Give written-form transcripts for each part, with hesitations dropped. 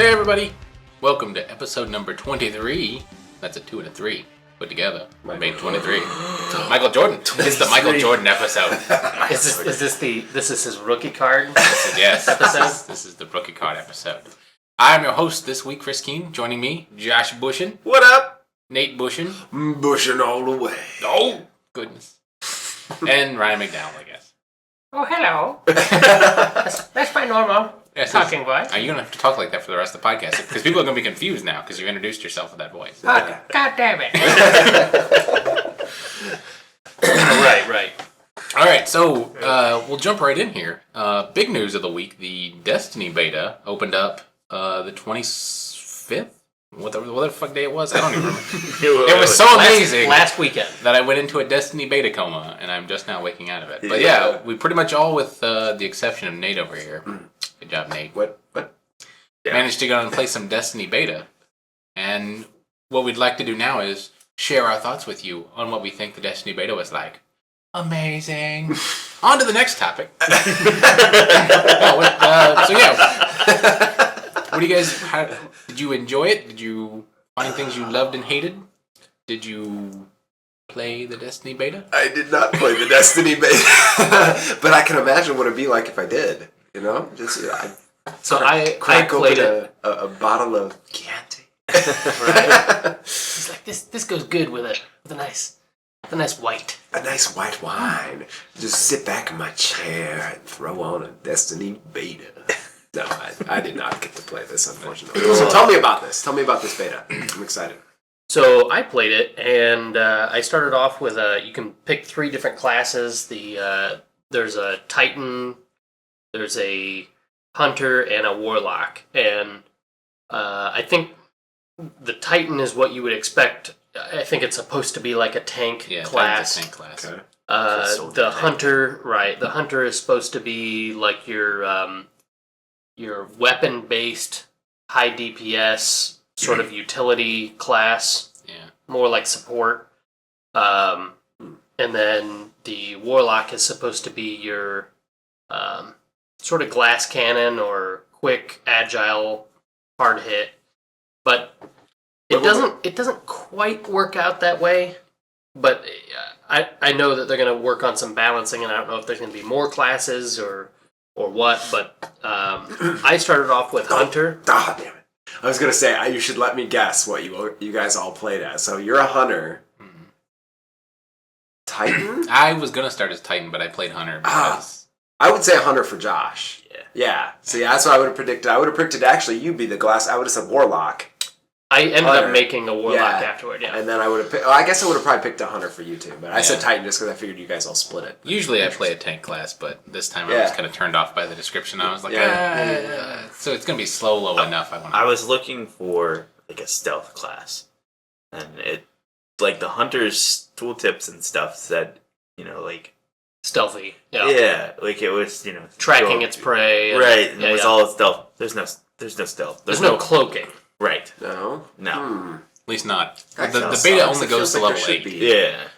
Hey everybody! Welcome to episode number 23. That's a 2 and a 3 put together. I made 23. Michael Jordan. It's the Michael Jordan episode. Is this his rookie card? Yes. This is the rookie card episode. I'm your host this week, Chris Keene. Joining me, Josh Bushin. What up? Nate Bushin. Bushin' all the way. Oh, goodness. And Ryan McDowell, I guess. Oh, hello. that's my normal talking voice. Are you going to have to talk like that for the rest of the podcast? Because people are going to be confused now because you introduced yourself with that voice. God damn it. Right. All right, so we'll jump right in here. Big news of the week, the Destiny beta opened up the 25th? What the fuck day it was? I don't even remember. It was so amazing last weekend that I went into a Destiny beta coma, and I'm just now waking out of it. But yeah, we pretty much all, with the exception of Nate over here. Good job, Nate. What? Managed to go and play some Destiny beta. And what we'd like to do now is share our thoughts with you on what we think the Destiny beta was like. Amazing. On to the next topic. What do you guys? Did you enjoy it? Did you find things you loved and hated? Did you play the Destiny beta? I did not play the Destiny beta, but I can imagine what it'd be like if I did. You know, I crack played open a bottle of Chianti. Right. It's like this goes good with a nice white. A nice white wine. Just sit back in my chair and throw on a Destiny beta. No, I did not get to play this, unfortunately. So tell me about this. Tell me about this beta. I'm excited. So I played it, and I started off with you can pick 3 different classes. There's a Titan, there's a Hunter, and a Warlock. And I think the Titan is what you would expect. I think it's supposed to be like a tank class. Yeah, tank class. Okay. The Hunter, right? The Hunter is supposed to be like your weapon-based, high DPS sort of utility class. Yeah. More like support. And then the Warlock is supposed to be your sort of glass cannon or quick, agile, hard hit. But it doesn't quite work out that way. But I know that they're going to work on some balancing, and I don't know if there's going to be more classes or what, but I started off with Hunter. Ah, damn it. I was going to say, you should let me guess what you guys all played as. So you're a Hunter. Mm-hmm. Titan? I was going to start as Titan, but I played Hunter because... I would say Hunter for Josh. Yeah. So that's what I would have predicted. I would have predicted actually you'd be the glass. I would have said Warlock. I ended up making a Warlock afterward, yeah. And then I would have picked... I guess I would have probably picked a Hunter for you too. But I said Titan just because I figured you guys all split it. Usually I play a tank class, but this time I was kind of turned off by the description. I was like, so it's going to be slow enough. I was looking for like a stealth class. And it, like the Hunter's tooltips and stuff said, like... Stealthy, Yeah, like it was, tracking its prey. Right, and it was all stealth. There's no stealth. There's no cloaking. Right. No? No. At least not. That The beta only goes to like level 8. Yeah.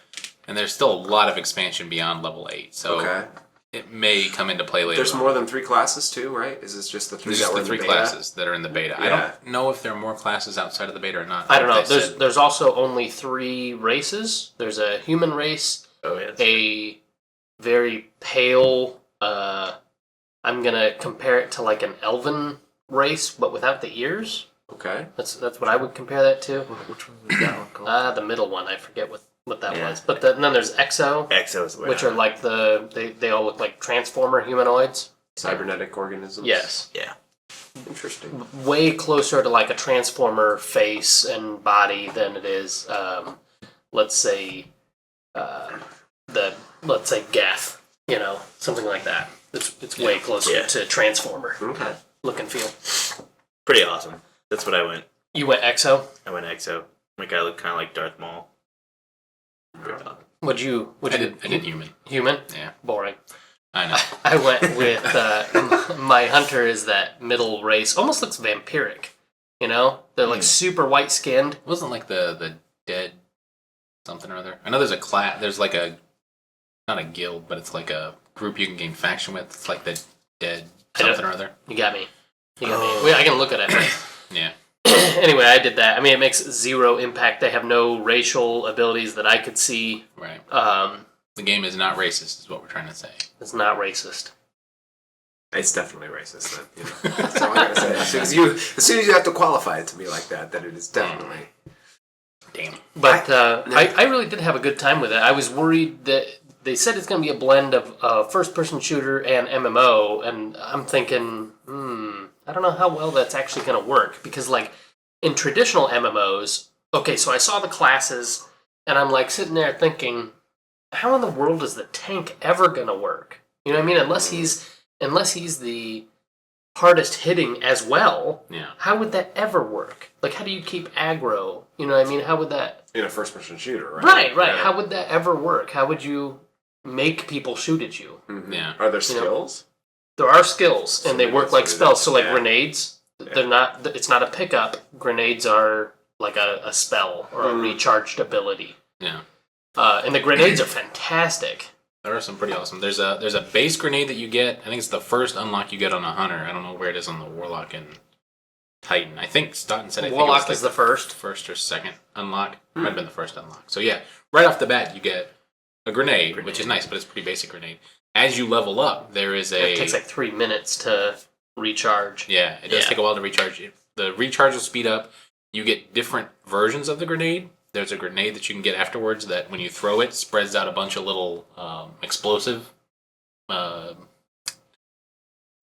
And there's still a lot of expansion beyond level 8. So it may come into play later. There's more than 3 classes too, right? Is this just the 3 that were in the beta? Classes that are in the beta. Yeah. I don't know if there are more classes outside of the beta or not. I don't know. There's also only 3 races. There's a human race, a very pale, I'm going to compare it to like an elven race, but without the ears. Okay. That's what I would compare that to. Which one was that one called? The middle one. I forget what that was. But and then there's Exo. Exo's the way which are like they all look like Transformer humanoids. Cybernetic organisms? Yes. Yeah. Interesting. Way closer to like a Transformer face and body than it is, let's say Geth. Something like that. It's way closer to Transformer. Okay. Look and feel. Pretty awesome. That's what I went. You went Exo? I went Exo. My guy looked kind of like Darth Maul. I did human. Human? Yeah. Boring. I know. I went with my Hunter is that middle race. Almost looks vampiric. They're like super white skinned. It wasn't like the dead something or other. I know there's a class. There's like not a guild, but it's like a group you can gain faction with. It's like the dead something or other. You got me. I can look at it. Yeah. Anyway, I did that. I mean, it makes zero impact. They have no racial abilities that I could see. Right. Um, The game is not racist, is what we're trying to say. it's not racist. It's definitely racist. Then, you know. That's all I gotta say. As soon as you have to qualify it to me like that it is definitely. Damn. But I really did have a good time with it. I was worried that they said it's going to be a blend of first-person shooter and MMO, and I'm thinking, I don't know how well that's actually going to work. Because, like, in traditional MMOs, okay, so I saw the classes, and I'm, like, sitting there thinking, how in the world is the tank ever going to work? You know what I mean? Unless he's the hardest hitting as well, Yeah. how would that ever work? Like, how do you keep aggro? You know what I mean? How would that... In a first-person shooter, right? Right. Yeah. How would that ever work? How would you make people shoot at you? Mm-hmm. Yeah. Are there skills? There are skills, and they work like spells. So, like, Yeah. grenades, they're not... It's not a pickup. Grenades are like a spell or a recharged ability. Yeah. And the grenades are fantastic. There are some pretty awesome. There's a base grenade that you get. I think it's the first unlock you get on a hunter. I don't know where it is on the Warlock and Titan. I think Stoughton said Warlock is the first. First or second unlock. Might have been the first unlock. So yeah, right off the bat you get a grenade, which is nice, but it's a pretty basic grenade. As you level up, there is It takes like 3 minutes to recharge. Yeah, it does take a while to recharge. The recharge will speed up. You get different versions of the grenade. There's a grenade that you can get afterwards that when you throw it, spreads out a bunch of little explosive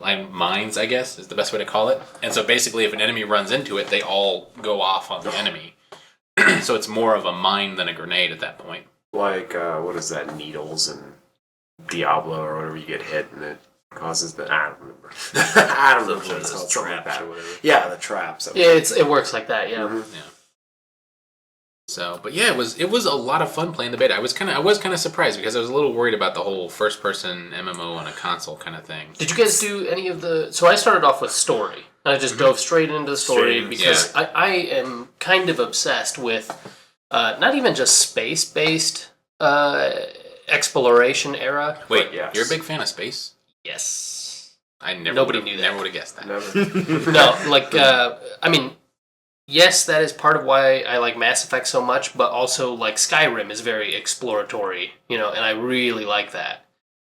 mines, I guess, is the best way to call it. And so basically if an enemy runs into it, they all go off on the enemy. So it's more of a mine than a grenade at that point. Like, what is that? Needles and Diablo or whatever, you get hit and it causes the... I don't remember. I don't remember what it's called. Something like Traps that. or whatever. Yeah, the traps. Yeah, it works like that, yeah. Mm-hmm. Yeah. So, but yeah, it was a lot of fun playing the beta. I was kind of surprised because I was a little worried about the whole first person MMO on a console kind of thing. Did you guys do any of the... So I started off with story. I just dove straight into the story because I am kind of obsessed with not even just space-based exploration era. Wait, yes. You're a big fan of space? Yes. Nobody knew that. Never would have guessed that. Never. No, like, I mean, yes, that is part of why I like Mass Effect so much, but also, like, Skyrim is very exploratory, you know, and I really like that.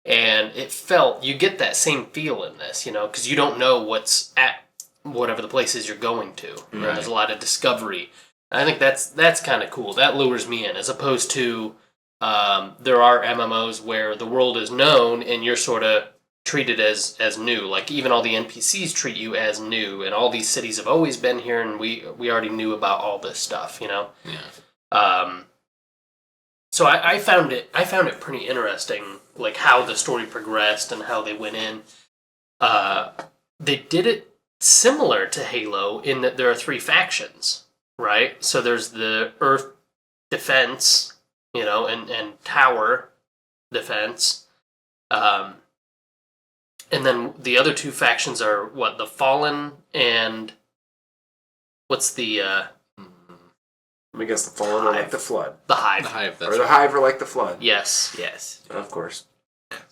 And you get that same feel in this, you know, because you don't know what's at whatever the place is you're going to. Right. There's a lot of discovery. I think that's kind of cool. That lures me in, as opposed to there are MMOs where the world is known and you're sort of treated as new. Like, even all the NPCs treat you as new, and all these cities have always been here, and we already knew about all this stuff, you know? Yeah. So I found it pretty interesting, like, how the story progressed and how they went in. They did it similar to Halo in that there are 3 factions, right? So there's the Earth defense, you know, and tower defense. And then the other 2 factions are, what, the Fallen and... What's the... Let me guess, the Fallen are like the Flood. The Hive. The Hive, Or the Hive are like the Flood. Yes. Yes. Of course.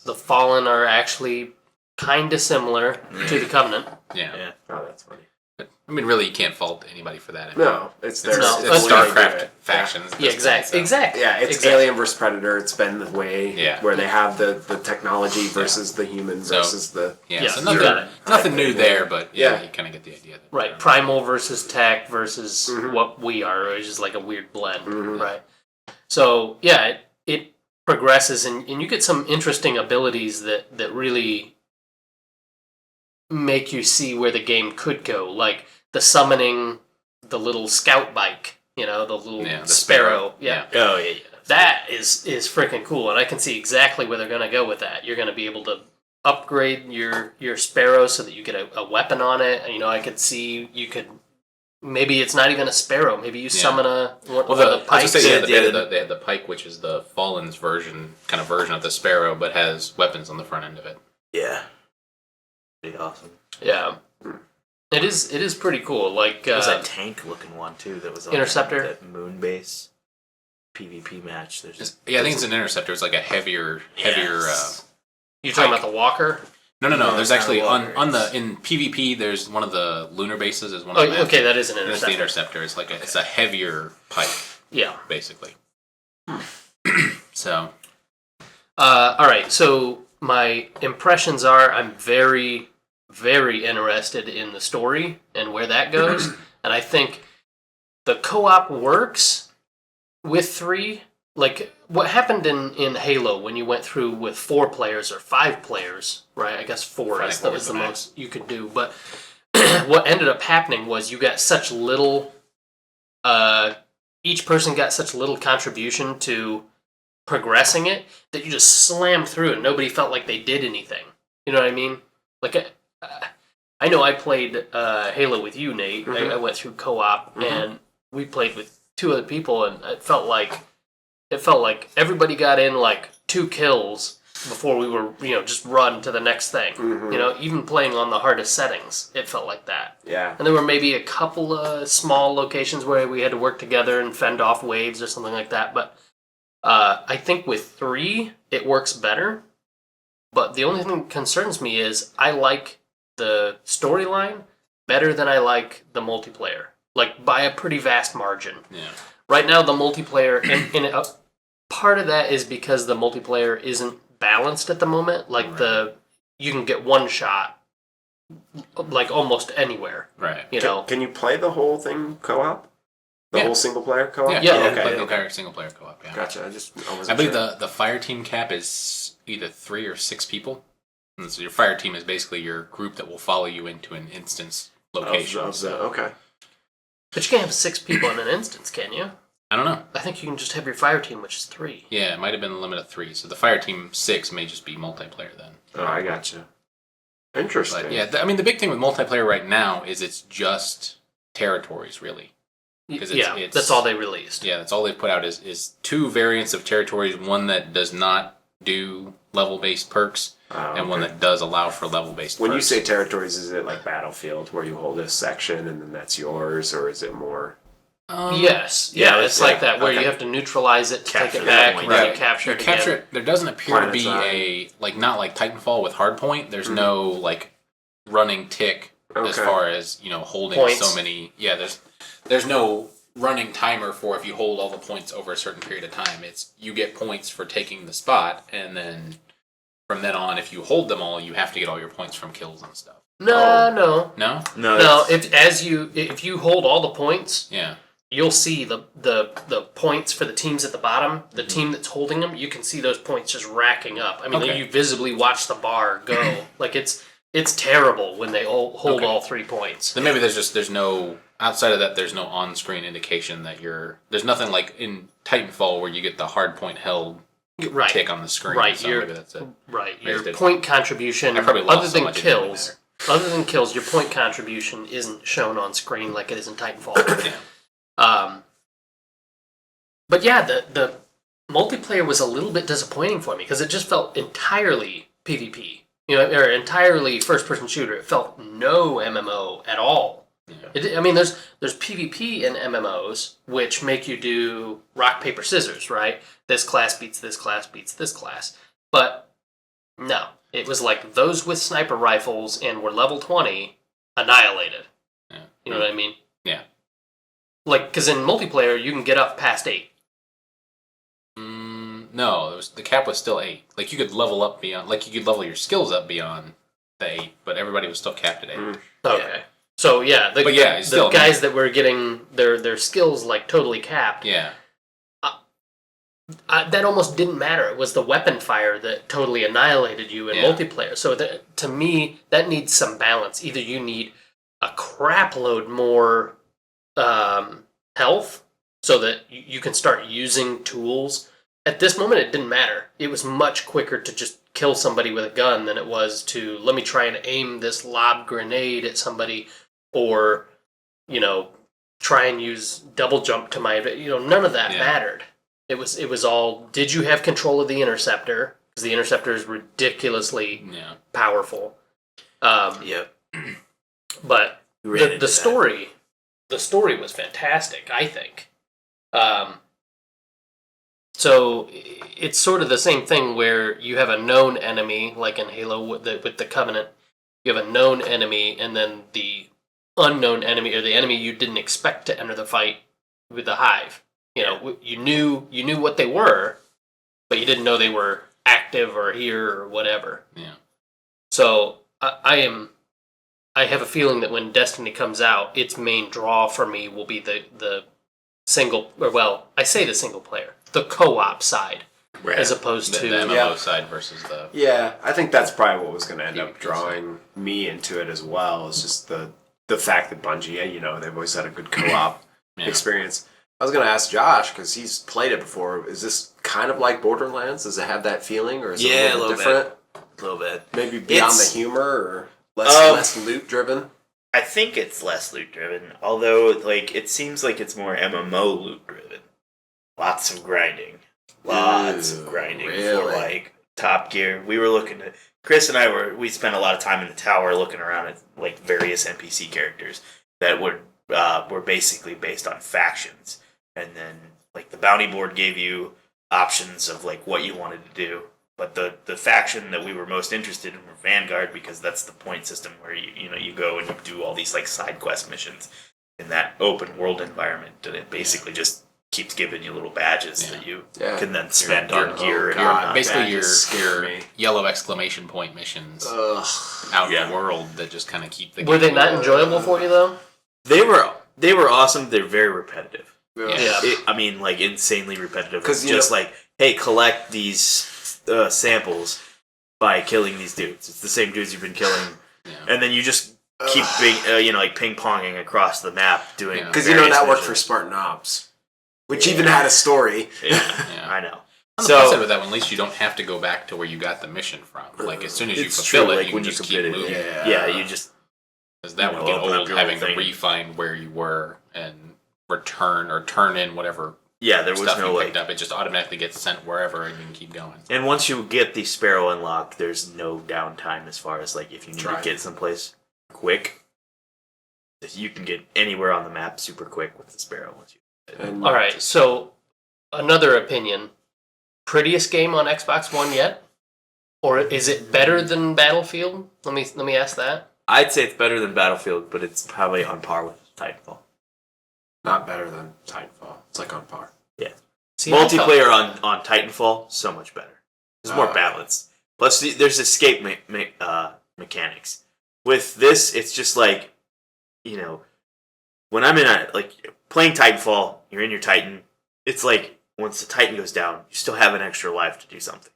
The Fallen are actually kind of similar to the Covenant. Yeah. Oh, that's funny. But, I mean, really, you can't fault anybody for that. I mean, No, it's their... No, it's that's StarCraft factions. Yeah, exactly. Exactly. Yeah, it's exactly. Alien versus Predator. It's been the way where they have the technology versus the human versus the... Yeah, Yeah, so you got it. nothing new there, but Yeah. you kind of get the idea. That, Right, primal versus tech versus what we are, is just like a weird blend, right? So, yeah, it progresses, and you get some interesting abilities that really make you see where the game could go, like the summoning the little scout bike, you know, the little the sparrow. Yeah. Oh, yeah. That is freaking cool, and I can see exactly where they're going to go with that. You're going to be able to upgrade your sparrow so that you get a weapon on it. And, you know, I could see you could... Maybe it's not even a sparrow. Maybe you summon one of the pikes. They had the pike, which is the Fallen's version of the sparrow, but has weapons on the front end of it. Yeah. Pretty awesome. Yeah. It is pretty cool. Like, There was that tank-looking one, too, that was on Interceptor? that moon base PvP match. There's I think it's an interceptor. It's like a heavier. you're talking about the Walker? No. No, There's it's not actually water, in PvP. There's one of the lunar bases. Is one of the Okay, that is an and it's interceptor. the interceptor. It's like it's a heavier pipe, Yeah. basically. So. All right. So my impressions are I'm very, very interested in the story and where that goes, and I think the co-op works with 3. Like what happened in Halo when you went through with 4 players or 5 players, right? I guess 4 is the max. most you could do. But what ended up happening was you got such little. Each person got such little contribution to progressing it that you just slammed through it. Nobody felt like they did anything. You know what I mean? Like I know I played Halo with you, Nate. I went through co-op and we played with 2 other people, and it felt like everybody got in like 2 kills before we were just run to the next thing. Even playing on the hardest settings, it felt like that. Yeah. And there were maybe a couple of small locations where we had to work together and fend off waves or something like that, but I think with 3, it works better. But the only thing that concerns me is I like the storyline better than I like the multiplayer. Like, by a pretty vast margin. Yeah. Right now, the multiplayer, and part of that is because the multiplayer isn't balanced at the moment. Like, you can get one shot, like, almost anywhere. Right. Can you play the whole thing co-op? The whole single player co-op? Yeah, Yeah, okay. The entire single player co-op. Yeah. Gotcha. I believe the fire team cap is either 3 or 6 people. And so your fire team is basically your group that will follow you into an instance location. Okay. But you can't have 6 people in an instance, can you? I don't know. I think you can just have your fire team, which is 3. Yeah, it might have been a limit of 3. So the fire team 6 may just be multiplayer then. Oh, I gotcha. Interesting. But yeah, the big thing with multiplayer right now is it's just territories, really. It's that's all they released. Yeah, that's all they've put out is 2 variants of territories. One that does not do level-based perks, and one that does allow for level-based perks. When you say territories, is it like Battlefield, where you hold a section and then that's yours, or is it more... Yes. Yeah, it's like that, where you have to neutralize it to take it back, and then you capture it again. There doesn't appear to be a, like, not like Titanfall with hardpoint. There's no, like, running tick as far as, holding points. So many... Yeah, there's no running timer for if you hold all the points over a certain period of time. It's you get points for taking the spot, and then from then on, if you hold them all, you have to get all your points from kills and stuff. No. If you hold all the points, you'll see the points for the teams at the bottom. The team that's holding them, you can see those points just racking up. I mean, you visibly watch the bar go. Like it's terrible when they hold all 3 points. Then maybe there's no. Outside of that, there's no on-screen indication that there's nothing like in Titanfall where you get the hard point held tick on the screen. Right, so maybe that's it. Right, your point contribution, other than kills, your point contribution isn't shown on screen like it is in Titanfall. But yeah, the multiplayer was a little bit disappointing for me because it just felt entirely PvP, or entirely first-person shooter. It felt no MMO at all. Yeah. There's PvP in MMOs which make you do rock paper scissors, right? This class beats this class beats this class, but no, it was like those with sniper rifles and were level 20 annihilated. Yeah. You know what I mean? Yeah. Like, because in multiplayer you can get up past 8. No, the cap was still 8. Like you could level up beyond, like you could level your skills up beyond the 8, but everybody was still capped at 8. Okay. Yeah. So yeah, the guys that were getting their skills like totally capped. Yeah. That almost didn't matter. It was the weapon fire that totally annihilated you in multiplayer. So to me, that needs some balance. Either you need a crap load more health so that you can start using tools. At this moment, it didn't matter. It was much quicker to just kill somebody with a gun than it was to let me try and aim this lob grenade at somebody, or try and use double jump to my none of that mattered. It was all, did you have control of the interceptor? Because the interceptor is ridiculously powerful. But the story was fantastic, I think. So it's sort of the same thing where you have a known enemy, like in Halo with the Covenant. You have a known enemy, and then the unknown enemy, or the enemy you didn't expect to enter the fight with the Hive. You knew what they were, but you didn't know they were active or here or whatever. Yeah. So I have a feeling that when Destiny comes out, its main draw for me will be the single, or well, I say the single player, the co-op side, Right. as opposed The to MMO side versus the... Yeah, I think that's probably what was going to end up drawing me into it as well. Is just the fact that Bungie, they've always had a good co-op experience. I was going to ask Josh, because he's played it before, is this kind of like Borderlands? Does it have that feeling, or is it a little different? A little bit. Maybe beyond the humor, or less loot driven? I think it's less loot driven, although it seems like it's more MMO loot driven. Lots of grinding. Really? For Top Gear. We were looking at Chris and we spent a lot of time in the tower looking around at various NPC characters that were basically based on factions. And then the bounty board gave you options of what you wanted to do. But the faction that we were most interested in were Vanguard, because that's the point system where you go and you do all these side quest missions in that open world environment, and it basically just keeps giving you little badges that you can then spend on gear and whatnot. Basically, scare your me. yellow exclamation point missions out in the world that just kind of keep the game. Were they not enjoyable for you though? They were awesome. They're very repetitive. Yeah. Insanely repetitive. 'Cause, hey, collect these samples by killing these dudes. It's the same dudes you've been killing, and then you just keep ping ponging across the map doing. Because that worked for Spartan Ops, which even had a story. Yeah, I know. On the plus side with that one, at least you don't have to go back to where you got the mission from. As soon as you fulfill it, you can just keep moving. Yeah, you just... Because that would get old, having to re-find where you were and return or turn in whatever there was stuff no you picked up. It just automatically gets sent wherever and you can keep going. And once you get the Sparrow unlocked, there's no downtime as far as if you need to get someplace quick. You can get anywhere on the map super quick with the Sparrow once you... All right, so another opinion. Prettiest game on Xbox One yet? Or is it better than Battlefield? Let me ask that. I'd say it's better than Battlefield, but it's probably on par with Titanfall. Not better than Titanfall. It's on par. Yeah. See, multiplayer on Titanfall, so much better. There's more balance. Plus, there's escape mechanics. With this, it's just when I'm in playing Titanfall, you're in your Titan. It's once the Titan goes down, you still have an extra life to do something.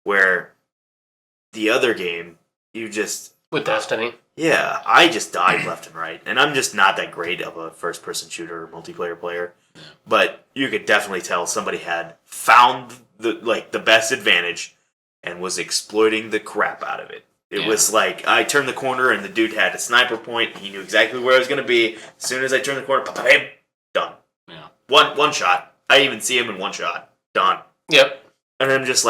Where the other game, you just... With Destiny? Yeah, I just died left and right. And I'm just not that great of a first-person shooter or multiplayer player. But you could definitely tell somebody had found the best advantage and was exploiting the crap out of it. It was I turned the corner and the dude had a sniper point. He knew exactly where I was going to be. As soon as I turned the corner, bam, done. Yeah. One shot. I didn't even see him in one shot. Done. Yep. And I'm just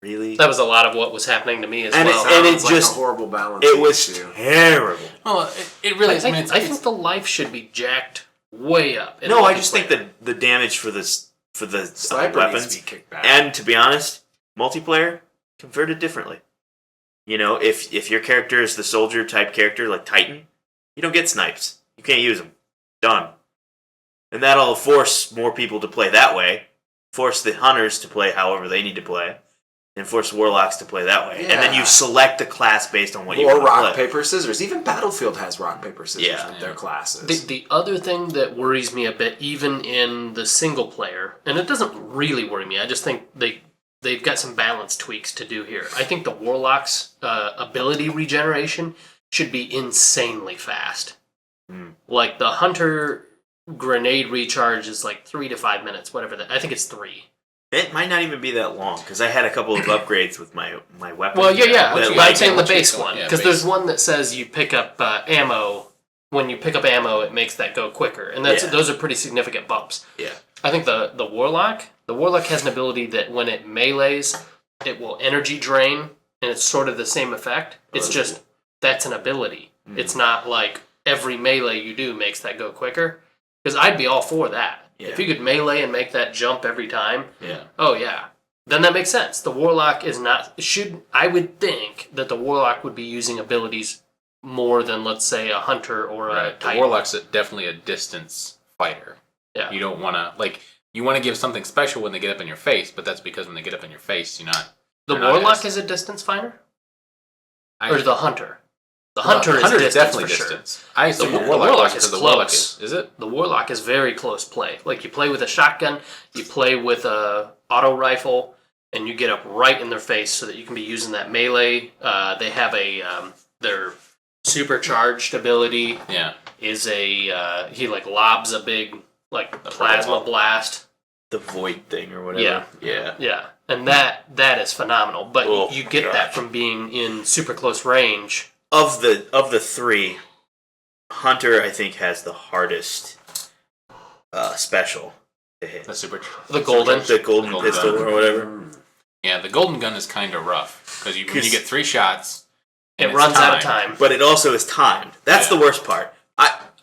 really? That was a lot of what was happening to me as well. And it's just a horrible balance. It was terrible. Well, it really is. I think the life should be jacked way up. No, I just think that the damage for the Sniper weapons, needs to be kicked back. and to be honest, multiplayer converted differently. If your character is the soldier type character like Titan, you don't get snipes. You can't use them. Done. And that'll force more people to play that way. Force the hunters to play however they need to play. And force warlocks to play that way. Yeah. And then you select a class based on what you want to rock, play. paper, scissors. Even Battlefield has rock, paper, scissors with their classes. The other thing that worries me a bit, even in the single player, and it doesn't really worry me, I just think they've got some balance tweaks to do here. I think the warlock's ability regeneration should be insanely fast. Like the hunter grenade recharge is 3 to 5 minutes, whatever that. I think it's 3. It might not even be that long, because I had a couple of upgrades with my weapon. Well, yeah. That, But I'm saying the base going, one. yeah, Because there's one that says you pick up ammo. When you pick up ammo, it makes that go quicker. And those are pretty significant bumps. Yeah. I think the Warlock has an ability that when it melees, it will energy drain, and it's sort of the same effect. It's just, that's an ability. It's not like every melee you do makes that go quicker. Because I'd be all for that. If you could melee and make that jump every time, Yeah. oh yeah, then that makes sense. The Warlock is not I would think that the Warlock would be using abilities more than, let's say, a Hunter or a Right. The Titan. Warlock's definitely a distance fighter. Yeah. You don't want to, you want to give something special when they get up in your face, but that's because when they get up in your face, The they're not Warlock is a distance fighter? Or the Hunter? The Well, Hunter is Hunter's distance definitely for sure. distance. I assume The the Warlock, Warlock was is because the Warlock close. is it? The Warlock is very close play. Like, you play with a shotgun, you play with a auto rifle, and you get up right in their face so that you can be using that melee. They have their supercharged ability Yeah. is he lobs a big plasma blast. The void thing or whatever. Yeah. Yeah, and that is phenomenal. But Oh, you get gosh. that from being in super close range. Of the three, Hunter I think has the hardest special to hit. The super. The golden. The golden Golden pistol gun. or whatever. Yeah, the golden gun is kind of rough because when you get 3 shots, and It it's runs out of time. But it also is timed. That's Yeah. the worst part.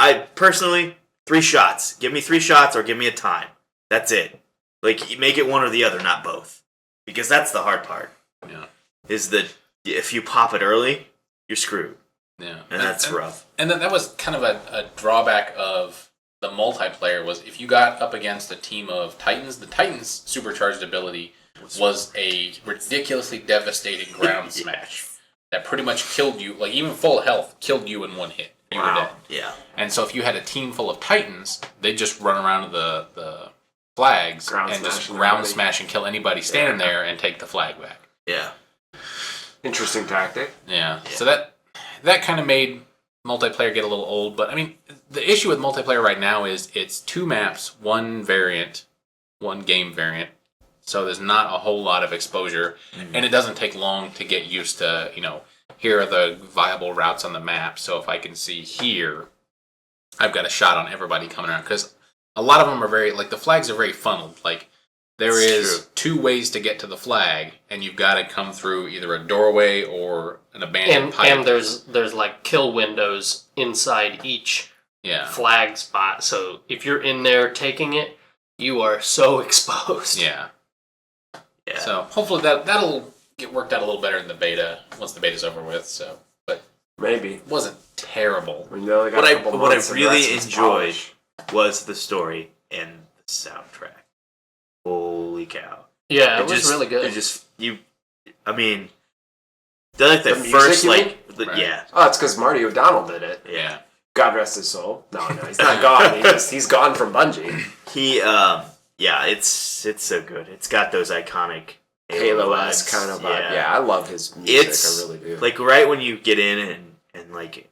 I personally 3 shots. Give me 3 shots or give me a time. That's it. Like, you make it one or the other, not both. Because that's the hard part. Yeah. Is that if you pop it early, you're screwed. Yeah, And that's rough. And then that was kind of a drawback of the multiplayer was if you got up against a team of Titans, the Titans' supercharged ability was a ridiculously devastating ground smash that pretty much killed you, even full health, killed you in one hit. You were dead. Yeah. And so if you had a team full of Titans, they'd just run around to the flags Ground and just smashing ground everybody. smash and kill anybody standing there and take the flag back. Yeah. Interesting tactic. Yeah. So that kind of made multiplayer get a little old. But I mean, the issue with multiplayer right now is it's 2 maps, 1 variant, 1 game variant. So there's not a whole lot of exposure, and it doesn't take long to get used to, here are the viable routes on the map. So if I can see here, I've got a shot on everybody coming around. Because a lot of them are the flags are very funneled. There is 2 ways to get to the flag, and you've got to come through either a doorway or an abandoned pipe. And there's kill windows inside each flag spot. So if you're in there taking it, you are so exposed. Yeah. Yeah. So hopefully that'll get worked out a little better in the beta once the beta's over with. So, but Maybe. it wasn't terrible. We know they got a couple What I months and really that's enjoyed polish. was the story and the soundtrack. Holy cow. Yeah, it was really good. It just I mean, they're like the The music, first you mean? Right. yeah. Oh, it's because Marty O'Donnell did it. Yeah. God rest his soul. No, he's not gone. He's gone from Bungie. He it's so good. It's got those iconic Halo-esque vibes. kind of vibe. Yeah, I love his music. I really do. Like right when you get in and like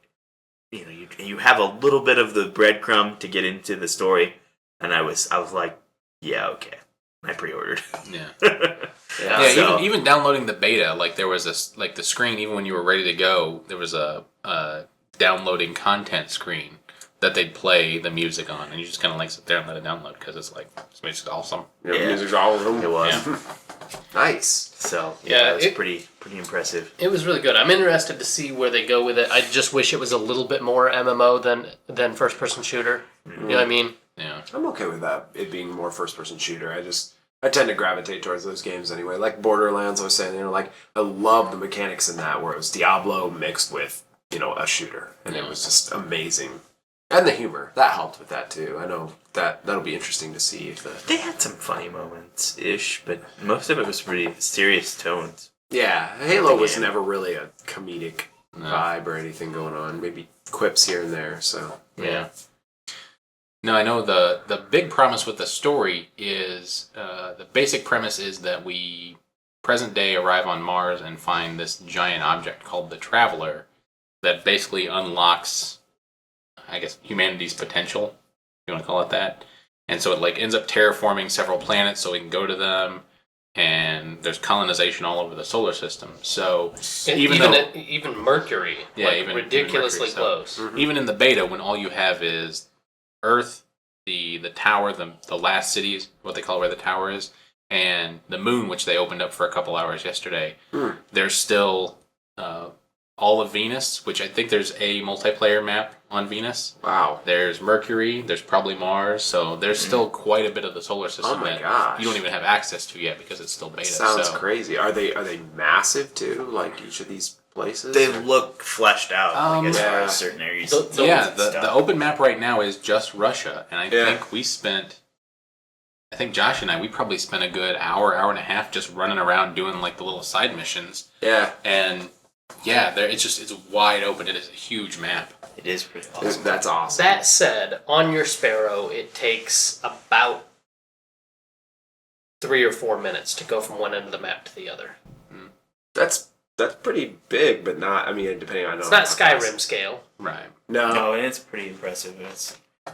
you have a little bit of the breadcrumb to get into the story, and I was like, yeah, okay. I pre-ordered. Yeah. yeah. Yeah, So- even downloading the beta, there was the screen, even when you were ready to go, there was a downloading content screen that they'd play the music on, and you just kind of sit there and let it download because it's this music's awesome. Yeah, Yeah. music's all over him. It was. Yeah. Nice. So Yeah, it was it- pretty impressive. It was really good. I'm interested to see where they go with it. I just wish it was a little bit more MMO than first person shooter. You know what I mean? Yeah. I'm okay with that. It being more first-person shooter. I tend to gravitate towards those games anyway. Like Borderlands, I was saying, I love the mechanics in that where it was Diablo mixed with a shooter, and it was just amazing. And the humor that helped with that too. I know that'll be interesting to see if the They had some funny moments ish, but most of it was pretty serious tones. Halo was game. never really a comedic vibe or anything going on. Maybe quips here and there. So Yeah. No, I know the big promise with the story is the basic premise is that we present day arrive on Mars and find this giant object called the Traveler that basically unlocks, I guess, humanity's potential, if you want to call it that. And so it ends up terraforming several planets so we can go to them, and there's colonization all over the solar system. So Even Mercury, even ridiculously Mercury, so- close. even in the beta, when all you have is Earth, the tower, the last city is what they call where the tower is, and the moon, which they opened up for a couple hours yesterday, there's still all of Venus, which I think there's a multiplayer map on Venus. Wow. There's Mercury. There's probably Mars. So there's still quite a bit of the solar system my that gosh. you don't even have access to yet because it's still beta. Sounds so. crazy. Are they massive too? Like each of these places? They look fleshed out, like, as far Yeah. as certain areas. The open map right now is just Russia, and I think Josh and we probably spent a good hour and a half just running around doing like the little side missions. Yeah. And it's wide open. It is a huge map. It is pretty awesome. That's awesome. That said, on your Sparrow, it takes about 3 or 4 minutes to go from one end of the map to the other. That's pretty big, but not. I mean, depending on. It's not Skyrim scale. Right. No. And it's pretty impressive.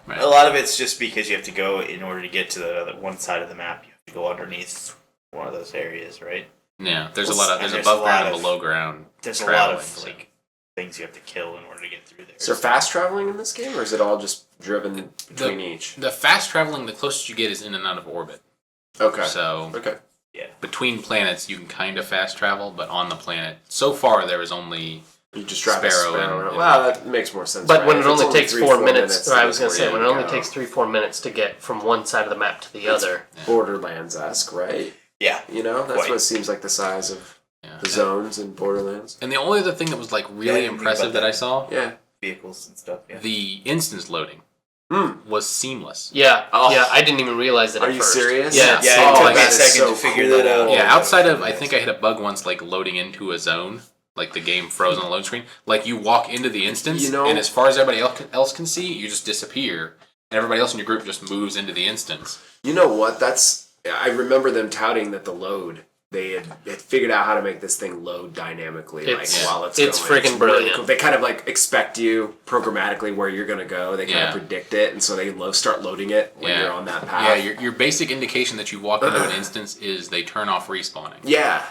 Right. A lot of it's just because you have to go in order to get to the one side of the map. You have to go underneath one of those areas, right? Yeah. There's There's above a ground lot and of- below ground. There's a lot traveling, of so. like things you have to kill in order to get through there. Is there fast traveling in this game, or is it all just driven between each? The fast traveling, the closest you get is in and out of orbit. Okay. So Okay. Yeah. between planets, you can kind of fast travel, but on the planet, so far there is only You just drive a Sparrow Sparrow. and- Well, that makes more sense. But right? when If it it's only takes 3, 4 minutes, then I was going it's to say, when it only go. takes 3-4 minutes to get from one side of the map to the other. Borderlands-esque, right? Yeah. You know, that's Quite. what seems like the size of yeah. the zones in Borderlands. And the only other thing that was like Yeah, I really didn't think impressive about that that. I saw, Yeah. Vehicles and stuff. Yeah. the instance loading Hmm. was seamless. Yeah, Oh. yeah, I didn't even realize that Are at you first. serious? Yeah. Yeah, Oh, it took me that a is second so to figure cool. that out. Yeah, Oh, outside of, I that's think I hit a bug once, like loading into a zone, like the game froze on the load screen. Like you walk into the instance, You know- and as far as everybody else can see, you just disappear, and everybody else in your group just moves into the instance. You know what? I remember them touting that the load, they had figured out how to make this thing load dynamically, It's- while it's it's going. freaking really brilliant. cool. They kind of like expect you programmatically where you're going to go. They kind Yeah. of predict it, and so they start loading it when Yeah. you're on that Yeah, path. your basic indication that you walk into an instance is they turn off respawning. Yeah.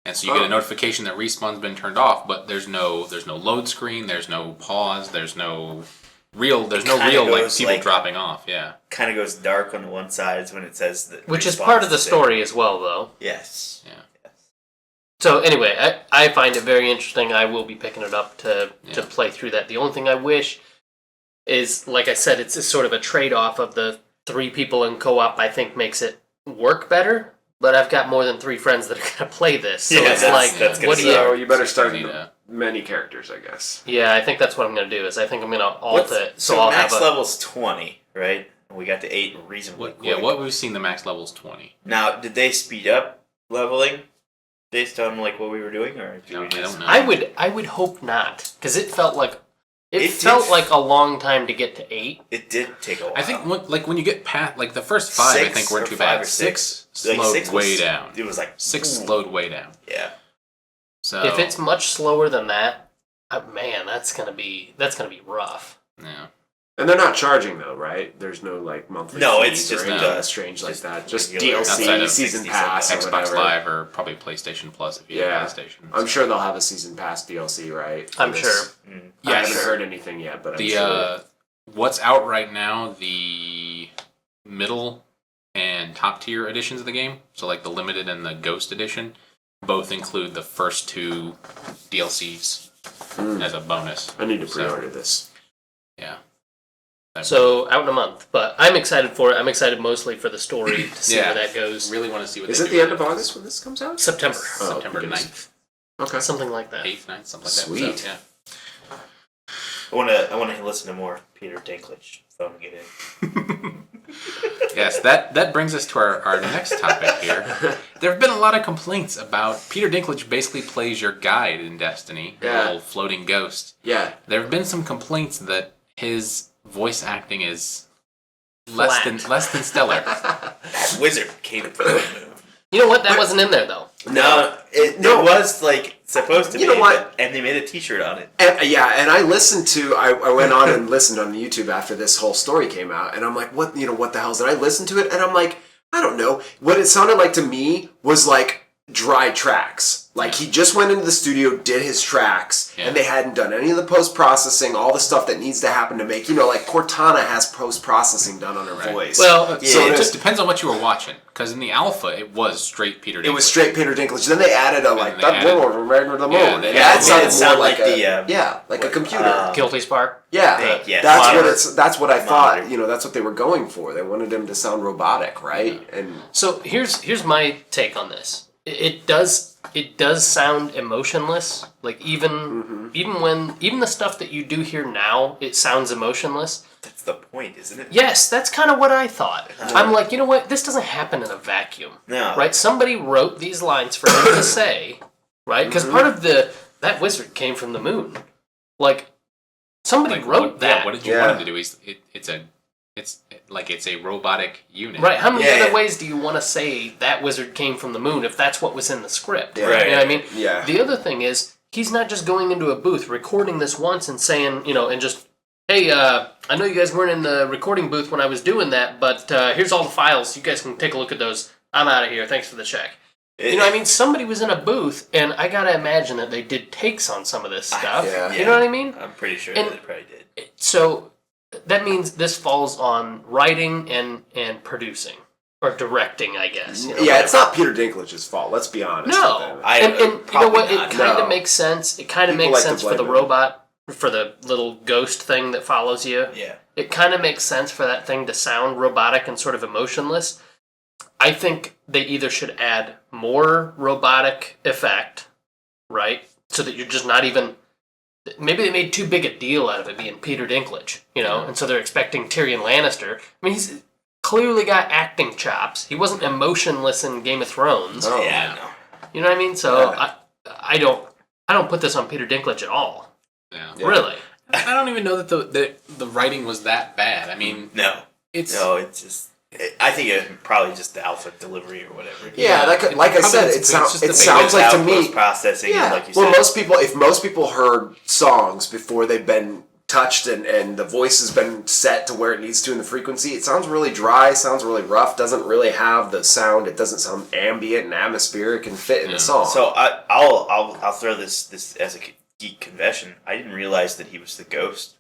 And so you get a notification that respawn's been turned off, but there's no load screen, there's no pause, there's no real like goes, people like- dropping off. Yeah. Kind of goes dark on one side when it says that. Which is respawn part of the safe. story as well, though. Yes. Yeah. So anyway, I find it very interesting. I will be picking it up to Yeah. play through that. The only thing I wish is, like I said, it's sort of a trade-off of the 3 people in co-op. I think makes it work better. But I've got more than 3 friends that are going to play this, so Yeah, it's that's- like, that's gonna what do So you? you better start need with a- many characters, I guess. Yeah, I think that's what I'm going to do. Is I think I'm going to alt What's- it, so I'll max have a. level's 20, right? And we got to 8 reasonably quick. What we've seen the max level is 20. Now, did they speed up leveling based on like what we were doing, or did No, we I just? don't know. I would hope not, because it felt like It it did felt like a long time to get to 8. It did take a while. I think when you get past like the first 5, I 6 think weren't or too 5 bad. or 6 Like, slowed 6 was- way down. It was like 6 ooh. slowed way down. Yeah. So If it's much slower than that, man, that's gonna be rough. yeah. And they're not charging though, right? There's no like monthly No, fees it's just, or anything no. strange like just that. Just regular- DLC, Outside of season 60 pass, or Xbox whatever. Live or probably PlayStation Plus if you Yeah. have PlayStation. I'm sure they'll have a season pass DLC, right? for I'm this. sure. Mm. I Yeah, haven't sure. heard anything yet, but I'm The sure. what's out right now, the middle and top tier editions of the game, so like the limited and the Ghost edition, both include the first 2 DLCs as a bonus. I need to so- pre-order this. Yeah. So out in a month, but I'm excited for it. I'm excited mostly for the story to see Yeah. where that goes. Really want to see what Is they it do the end with of it. August when this comes out? September, Oh, September goodness. 9th, Okay. something like that. 8th, 9th, something like that. Sweet. So, yeah. I want to listen to more Peter Dinklage. Phone get in. Yes, that brings us to our next topic here. There have been a lot of complaints about Peter Dinklage basically plays your guide in Destiny, the Yeah. little floating ghost. Yeah. There have been some complaints that his voice acting is less than stellar. That wizard came from the moon. You know what? That wasn't in there though. No, it was like supposed to You be. know what? And they made a T-shirt on it. And, and I listened to. I went on and listened on YouTube after this whole story came out, and I'm like, what the hell's that? I listened to it, and I'm like, I don't know. What it sounded like to me was like dry tracks. Like, he just went into the studio, did his tracks, and they hadn't done any of the post-processing, all the stuff that needs to happen to make, like Cortana has post-processing done on her voice. Well, so it just depends on what you were watching. Because in the alpha, it was straight Peter Dinklage. It was straight Peter Dinklage. Then they added that the moon. Yeah, That sounded more like a a computer. Guilty Spark. That's what I thought. Monitor. That's what they were going for. They wanted him to sound robotic, right? Yeah. And so here's my take on this. It does sound emotionless. Like even the stuff that you do here now, it sounds emotionless. That's the point, isn't it? Yes, that's kind of what I thought. I'm like, you know what? This doesn't happen in a vacuum. No. Right? Somebody wrote these lines for him to say, right? Because part of that wizard came from the moon. Like, somebody wrote that. Yeah, what did you want him to do? It's a robotic unit. Right, how many other ways do you want to say that wizard came from the moon if that's what was in the script? Yeah. Right. You know what I mean? Yeah. The other thing is, he's not just going into a booth, recording this once and saying, and just, hey, I know you guys weren't in the recording booth when I was doing that, but here's all the files. You guys can take a look at those. I'm out of here. Thanks for the check. You know what I mean? Somebody was in a booth, and I gotta imagine that they did takes on some of this stuff. You know what I mean? I'm pretty sure they probably did. So that means this falls on writing and producing. Or directing, I guess. It's not Peter Dinklage's fault, let's be honest. No. And you know what? It kind of makes sense. It kind of makes sense for the robot, for the little ghost thing that follows you. Yeah. It kind of makes sense for that thing to sound robotic and sort of emotionless. I think they either should add more robotic effect, right? So that you're just not even... Maybe they made too big a deal out of it being Peter Dinklage, and so they're expecting Tyrion Lannister. I mean, he's clearly got acting chops. He wasn't emotionless in Game of Thrones. Oh, yeah, no. You know what I mean? So I don't put this on Peter Dinklage at all. Yeah. Really. I don't even know that the writing was that bad. I mean, it's just. I think it's probably just the alpha delivery or whatever. Yeah, like I said, it sounds like to me processing. Yeah. Like you said. If most people heard songs before they've been touched and the voice has been set to where it needs to in the frequency, it sounds really dry, sounds really rough, doesn't really have the sound. It doesn't sound ambient and atmospheric and fit in the song. So I'll throw this as a geek confession. I didn't realize that he was the ghost.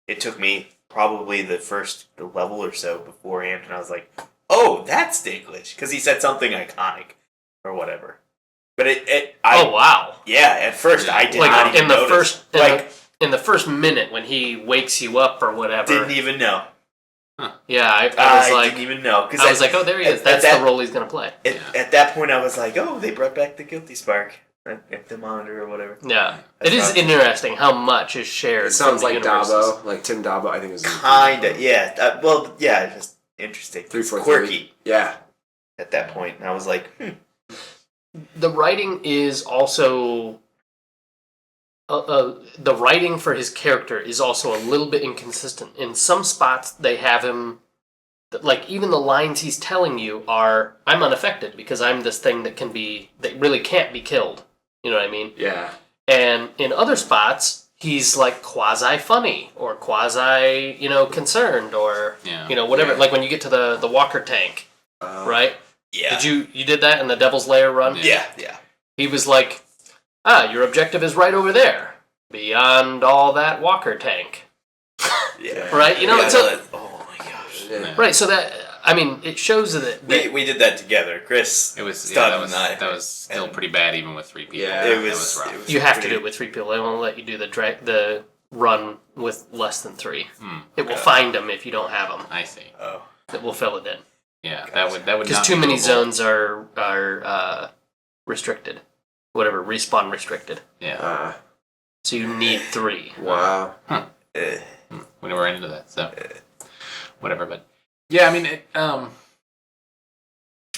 It took me probably the first level or so beforehand, and I was like, "Oh, that's Dinklage," because he said something iconic or whatever. But oh wow! Yeah, at first I did not even in the notice. first in the first minute when he wakes you up or whatever. Didn't even know. Huh. Yeah, I was like, didn't even know I was like, oh, there he is. That's the role he's gonna play. At that point, I was like, oh, they brought back the Guilty Spark. At the monitor or whatever. Yeah. It is interesting how much is shared. It sounds like universes. Dabo, like Tim Dabo, I think it was. Kinda, yeah. Just interesting. 343. Quirky. Yeah. At that point, and I was like, The writing is also... the writing for his character is also a little bit inconsistent. In some spots, they have him... Like, even the lines he's telling you are, I'm unaffected because I'm this thing that really can't be killed. You know what I mean? Yeah. And in other spots, he's like quasi-funny or quasi, concerned or, whatever. Yeah. Like when you get to the walker tank, right? Yeah. You did that in the Devil's Lair run? Yeah. He was like, your objective is right over there, beyond all that walker tank. Yeah. Right? Yeah. Right, so that, it shows that... We did that together. Chris, that was still pretty bad even with 3 people. Yeah, it was rough. You have to do it with 3 people. They won't let you do the run with less than 3. It will find them if you don't have them. I see. Oh. It will fill it in. Yeah, that would because too many zones are restricted. Whatever, respawn restricted. Yeah. So you need 3. Wow. Huh. We never ran into that, so... Whatever, but yeah,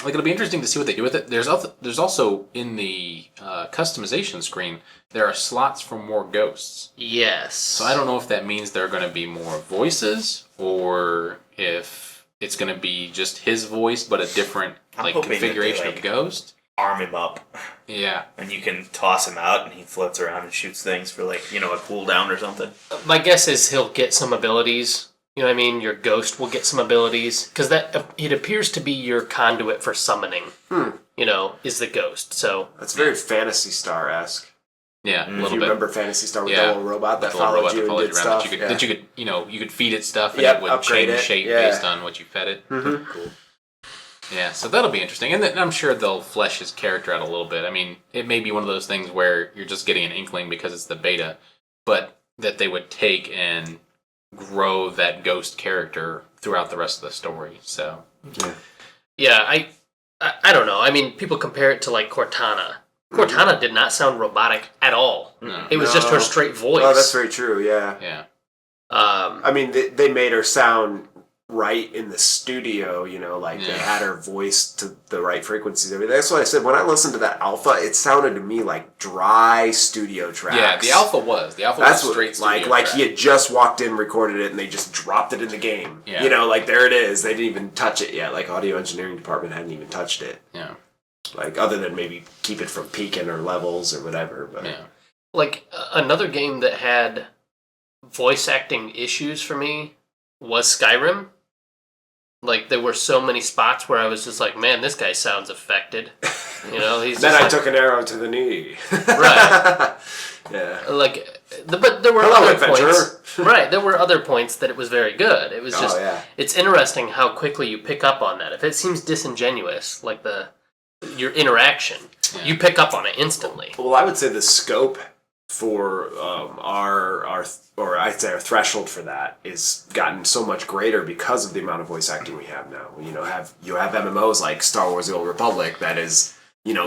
it'll be interesting to see what they do with it. There's also in the customization screen there are slots for more ghosts. Yes. So I don't know if that means there are going to be more voices or if it's going to be just his voice but a different configuration of ghost. Arm him up. Yeah. And you can toss him out and he floats around and shoots things for a cooldown or something. My guess is he'll get some abilities. You know what I mean? Your ghost will get some abilities. Because it appears to be your conduit for summoning. is the ghost. So That's very Phantasy Star-esque. Yeah, a If little you bit. remember Phantasy Star with Yeah. the little robot that The little followed robot you that and followed did you around stuff. that you could feed it stuff and Yep, it would upgrade change it, shape yeah. based on what you fed it. Mm-hmm. Cool. Yeah, so that'll be interesting, and then I'm sure they'll flesh his character out a little bit. I mean, it may be one of those things where you're just getting an inkling because it's the beta, but that they would take and grow that ghost character throughout the rest of the story. So yeah, I don't know. I mean, people compare it to like Cortana. Cortana did not sound robotic at all. no. It was just her straight voice. Oh, that's very true, yeah. Yeah. I mean, they made her sound right in the studio, like they Yeah. had her voice to the right frequencies. Everything. That's what I said. When I listened to that alpha, it sounded to me like dry studio tracks. Yeah, the alpha was. The alpha That's was straight what, like studio he had just walked in, recorded it, and they just dropped it in the game. Yeah. Like there it is. They didn't even touch it yet. Like audio engineering department hadn't even touched it. Yeah. Like other than maybe keep it from peaking or levels or whatever. But Yeah. Like another game that had voice acting issues for me was Skyrim. Like there were so many spots where I was just like, man, this guy sounds affected. He's then just I like, took an arrow to the knee. Right. Yeah. But there were Hello, other adventurer. points. Right, there were other points that it was very good. It was just, yeah. it's interesting how quickly you pick up on that. If it seems disingenuous, like your interaction, Yeah. you pick up on it instantly. Well, I would say the scope for I'd say our threshold for that is gotten so much greater because of the amount of voice acting we have now. You have MMOs like Star Wars: The Old Republic that is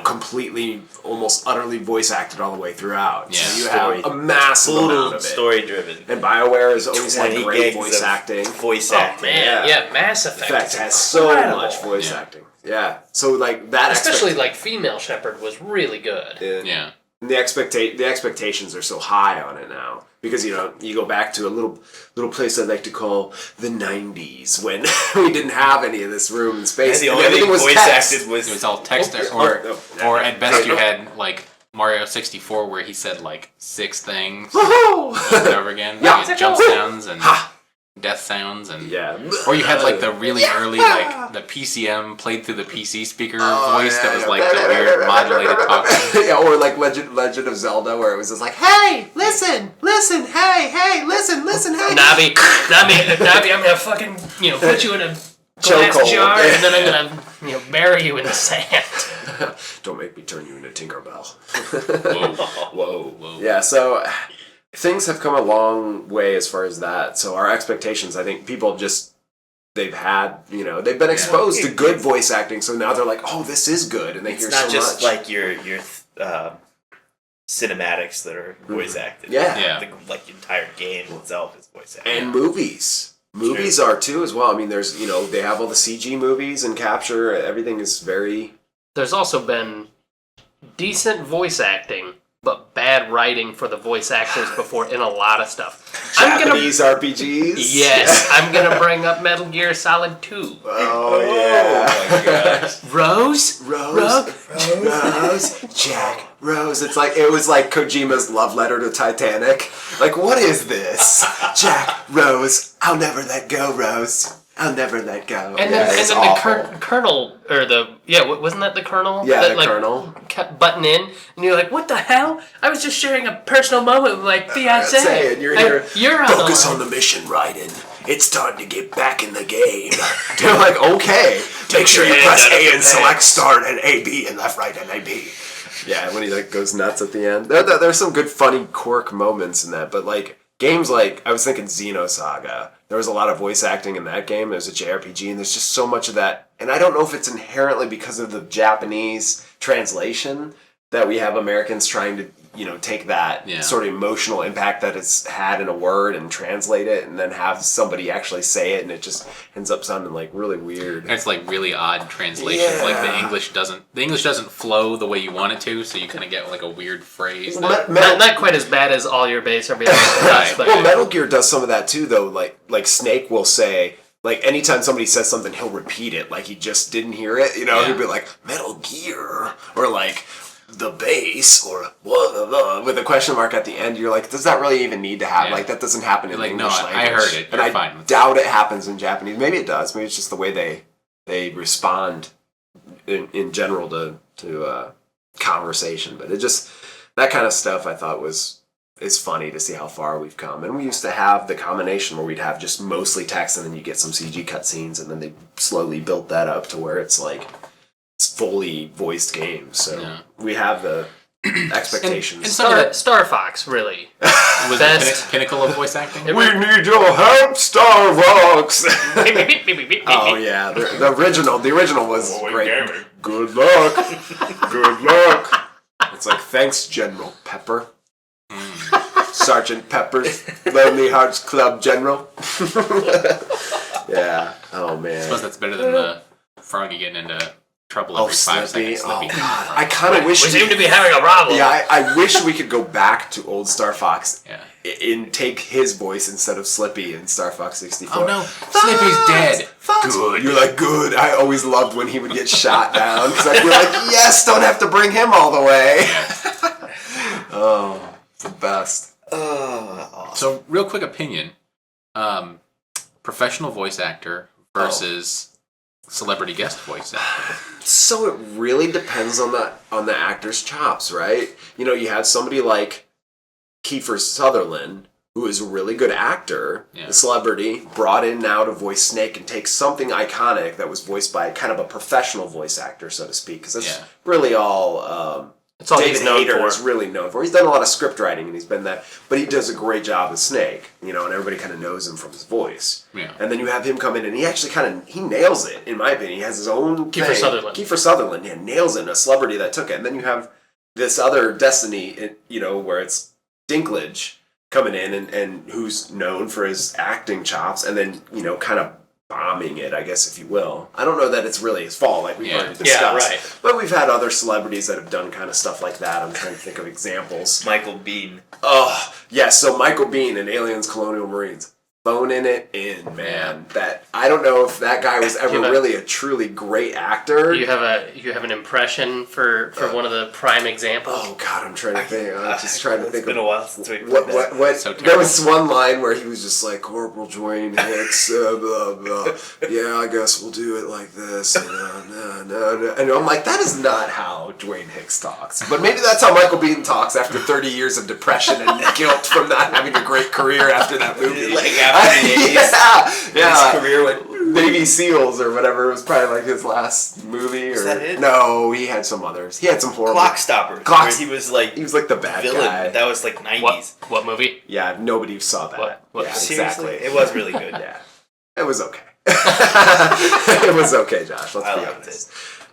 completely, almost utterly voice acted all the way throughout. Yeah. So you have a massive amount of it. Story driven. And BioWare is always like 20 great gigs voice of acting. Voice Oh acting. man, yeah. yeah, Mass Effect. Effect is has so incredible. much voice Yeah. acting. Yeah. So like that, Especially like Female Shepherd was really good. Yeah. And the expectations are so high on it now because you go back to a little place I like to call the 90s when we didn't have any of this room and space. The and only everything thing was voice text. acted was It was all text Oh, or at best you had like Mario 64 where he said like 6 things Woohoo! over and over again. Yeah. Like, jump sounds and Ha! death sounds and Yeah. or you had like the really early like the PCM played through the PC speaker voice that was like the weird modulated talk. Yeah, or like Legend of Zelda where it was just like, hey, listen, hey, listen, hey. Navi, I'm gonna fucking put you in a glass Chokehold. jar and then I'm gonna bury you in the sand. Don't make me turn you into Tinkerbell. Whoa. Whoa. Yeah, so things have come a long way as far as that. So our expectations, I think people just, they've been exposed to good voice acting. So now they're like, oh, this is good. And they hear so much. It's not just like your cinematics that are voice acted. Yeah. The entire game itself is voice acted. And movies. Movies are too as well. I mean, there's, they have all the CG movies and capture. Everything is very... There's also been decent voice acting, but bad writing for the voice actors before in a lot of stuff. Japanese RPGs? Yes, I'm gonna bring up Metal Gear Solid 2. Oh, yeah. Oh my gosh. Rose? Rose, Jack, Rose. It was like Kojima's love letter to Titanic. Like, what is this? Jack, Rose, I'll never let go, Rose. I'll never let go. And then, the colonel, or wasn't that the colonel? Yeah, that, the colonel. Kept butting in, and you're like, what the hell? I was just sharing a personal moment with my fiancé. Say it, you're here. You're on Focus the on the mission, Raiden. It's time to get back in the game. They're like, okay. Make sure you press A and select start and AB and left, right, and AB. Yeah, when he goes nuts at the end. There's some good funny quirk moments in that, but games I was thinking Xenosaga. There was a lot of voice acting in that game. It was a JRPG, and there's just so much of that. And I don't know if it's inherently because of the Japanese translation that we have Americans trying to, take that sort of emotional impact that it's had in a word and translate it, and then have somebody actually say it, and it just ends up sounding really weird. And it's really odd translations. Yeah. Like the English doesn't flow the way you want it to, so you kind of get a weird phrase. not quite as bad as All Your Base or Right. but Well, Metal Gear does some of that too, though. Like Snake will say, anytime somebody says something, he'll repeat it like he just didn't hear it. He'll be like, Metal Gear, or the base, or blah, blah, blah, with a question mark at the end. You're like, does that really even need to happen? Yeah. That doesn't happen in the No, English I language. heard it. You're and fine I with doubt it happens in Japanese. Maybe it does. Maybe it's just the way they respond in general to conversation. But it just, that kind of stuff I thought is funny to see how far we've come. And we used to have the combination where we'd have just mostly text and then you get some CG cutscenes, and then they slowly built that up to where it's like it's fully voiced games. So we have the expectations. And Star Fox really was best the pinnacle of voice acting. We need your help, Star Fox. Oh yeah, the original was great. Good luck. Good luck. It's like, thanks, General Pepper. Sergeant Pepper's Lonely Hearts Club General. Yeah. Oh man. I suppose that's better than the Froggy getting into trouble every 5 seconds. Oh god. I kind of wish we seem to be having a problem. Yeah, I wish we could go back to old Star Fox. Yeah. And take his voice instead of Slippy in Star Fox 64. Oh no, Slippy's dead. Fox. Good. You're like, good. I always loved when he would get shot down because I'd be like, yes, don't have to bring him all the way. Oh, it's the best. Awesome. So, real quick opinion: professional voice actor versus celebrity guest voice actor. So it really depends on the actor's chops, right? You know, you have somebody like Kiefer Sutherland, who is a really good actor, a celebrity, brought in now to voice Snake and take something iconic that was voiced by kind of a professional voice actor, so to speak, because that's really all. It's all David he's known Hayter for. is really known for. He's done a lot of script writing, and he's been that, but he does a great job as Snake, you know, and everybody kind of knows him from his voice. Yeah. And then you have him come in, and he actually he nails it, in my opinion. He has his own Kiefer Sutherland. Kiefer Sutherland, nails it, a celebrity that took it. And then you have this other Destiny, you know, where it's Dinklage coming in and who's known for his acting chops, and then, you know, kind of bombing it, I guess, if you will. I don't know that it's really his fault, like we've already discussed. Yeah, right. But we've had other celebrities that have done kind of stuff like that. I'm trying to think of examples. Michael Biehn. Oh, yes, so Michael Biehn in Aliens Colonial Marines. Phoning it in, man. That I don't know if that guy was ever really a truly great actor. You have an impression for one of the prime examples. Oh God, I'm trying to think. I'm just trying to think. It's been a while since we what. So there was one line where he was just like, Corporal Dwayne Hicks, blah blah. Yeah, I guess we'll do it like this. No. And I'm like, that is not how Dwayne Hicks talks. But maybe that's how Michael Biehn talks after 30 years of depression and guilt from not having a great career after that movie. Like after the 80s. Yeah. His career went Navy SEALs or whatever. It was probably like his last movie. Is that it? No, he had some others. He had some horrible. Clock Stoppers. Clock- Where he was like the bad villain. guy. That was like 90s. What movie? Yeah, nobody saw that. What? Yeah, Seriously? exactly. It was really good. Yeah, it was okay. It was okay, Josh. Let's I be liked honest.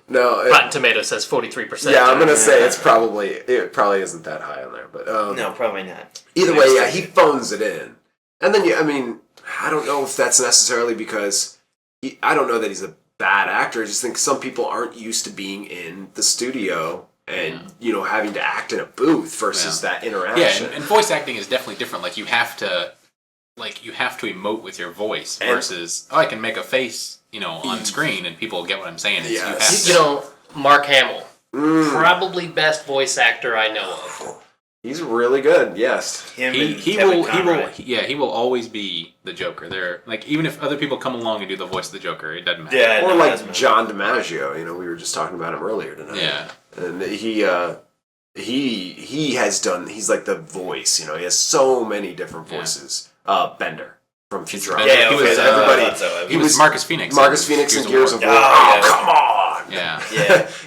No, Rotten Tomatoes says 43%. yeah, I'm gonna say it probably isn't that high on there, but No, probably not. either way, yeah, he phones it in, and then I don't know if that's necessarily because I don't know that he's a bad actor. I just think some people aren't used to being in the studio and having to act in a booth versus that interaction. Yeah, and voice acting is definitely different. Like you have to emote with your voice versus I can make a face, on screen and people get what I'm saying. It's, you have to, Mark Hamill, probably best voice actor I know of. He's really good. Yes, he will always be the Joker. There, like even if other people come along and do the voice of the Joker, it doesn't matter. Yeah, or like John DiMaggio. We were just talking about him earlier tonight. Yeah, and he has done. He's like the voice. He has so many different voices. Bender from Futurama. Yeah, he was everybody. He was Marcus Phoenix. Marcus Phoenix in Gears of War. Come on. Yeah.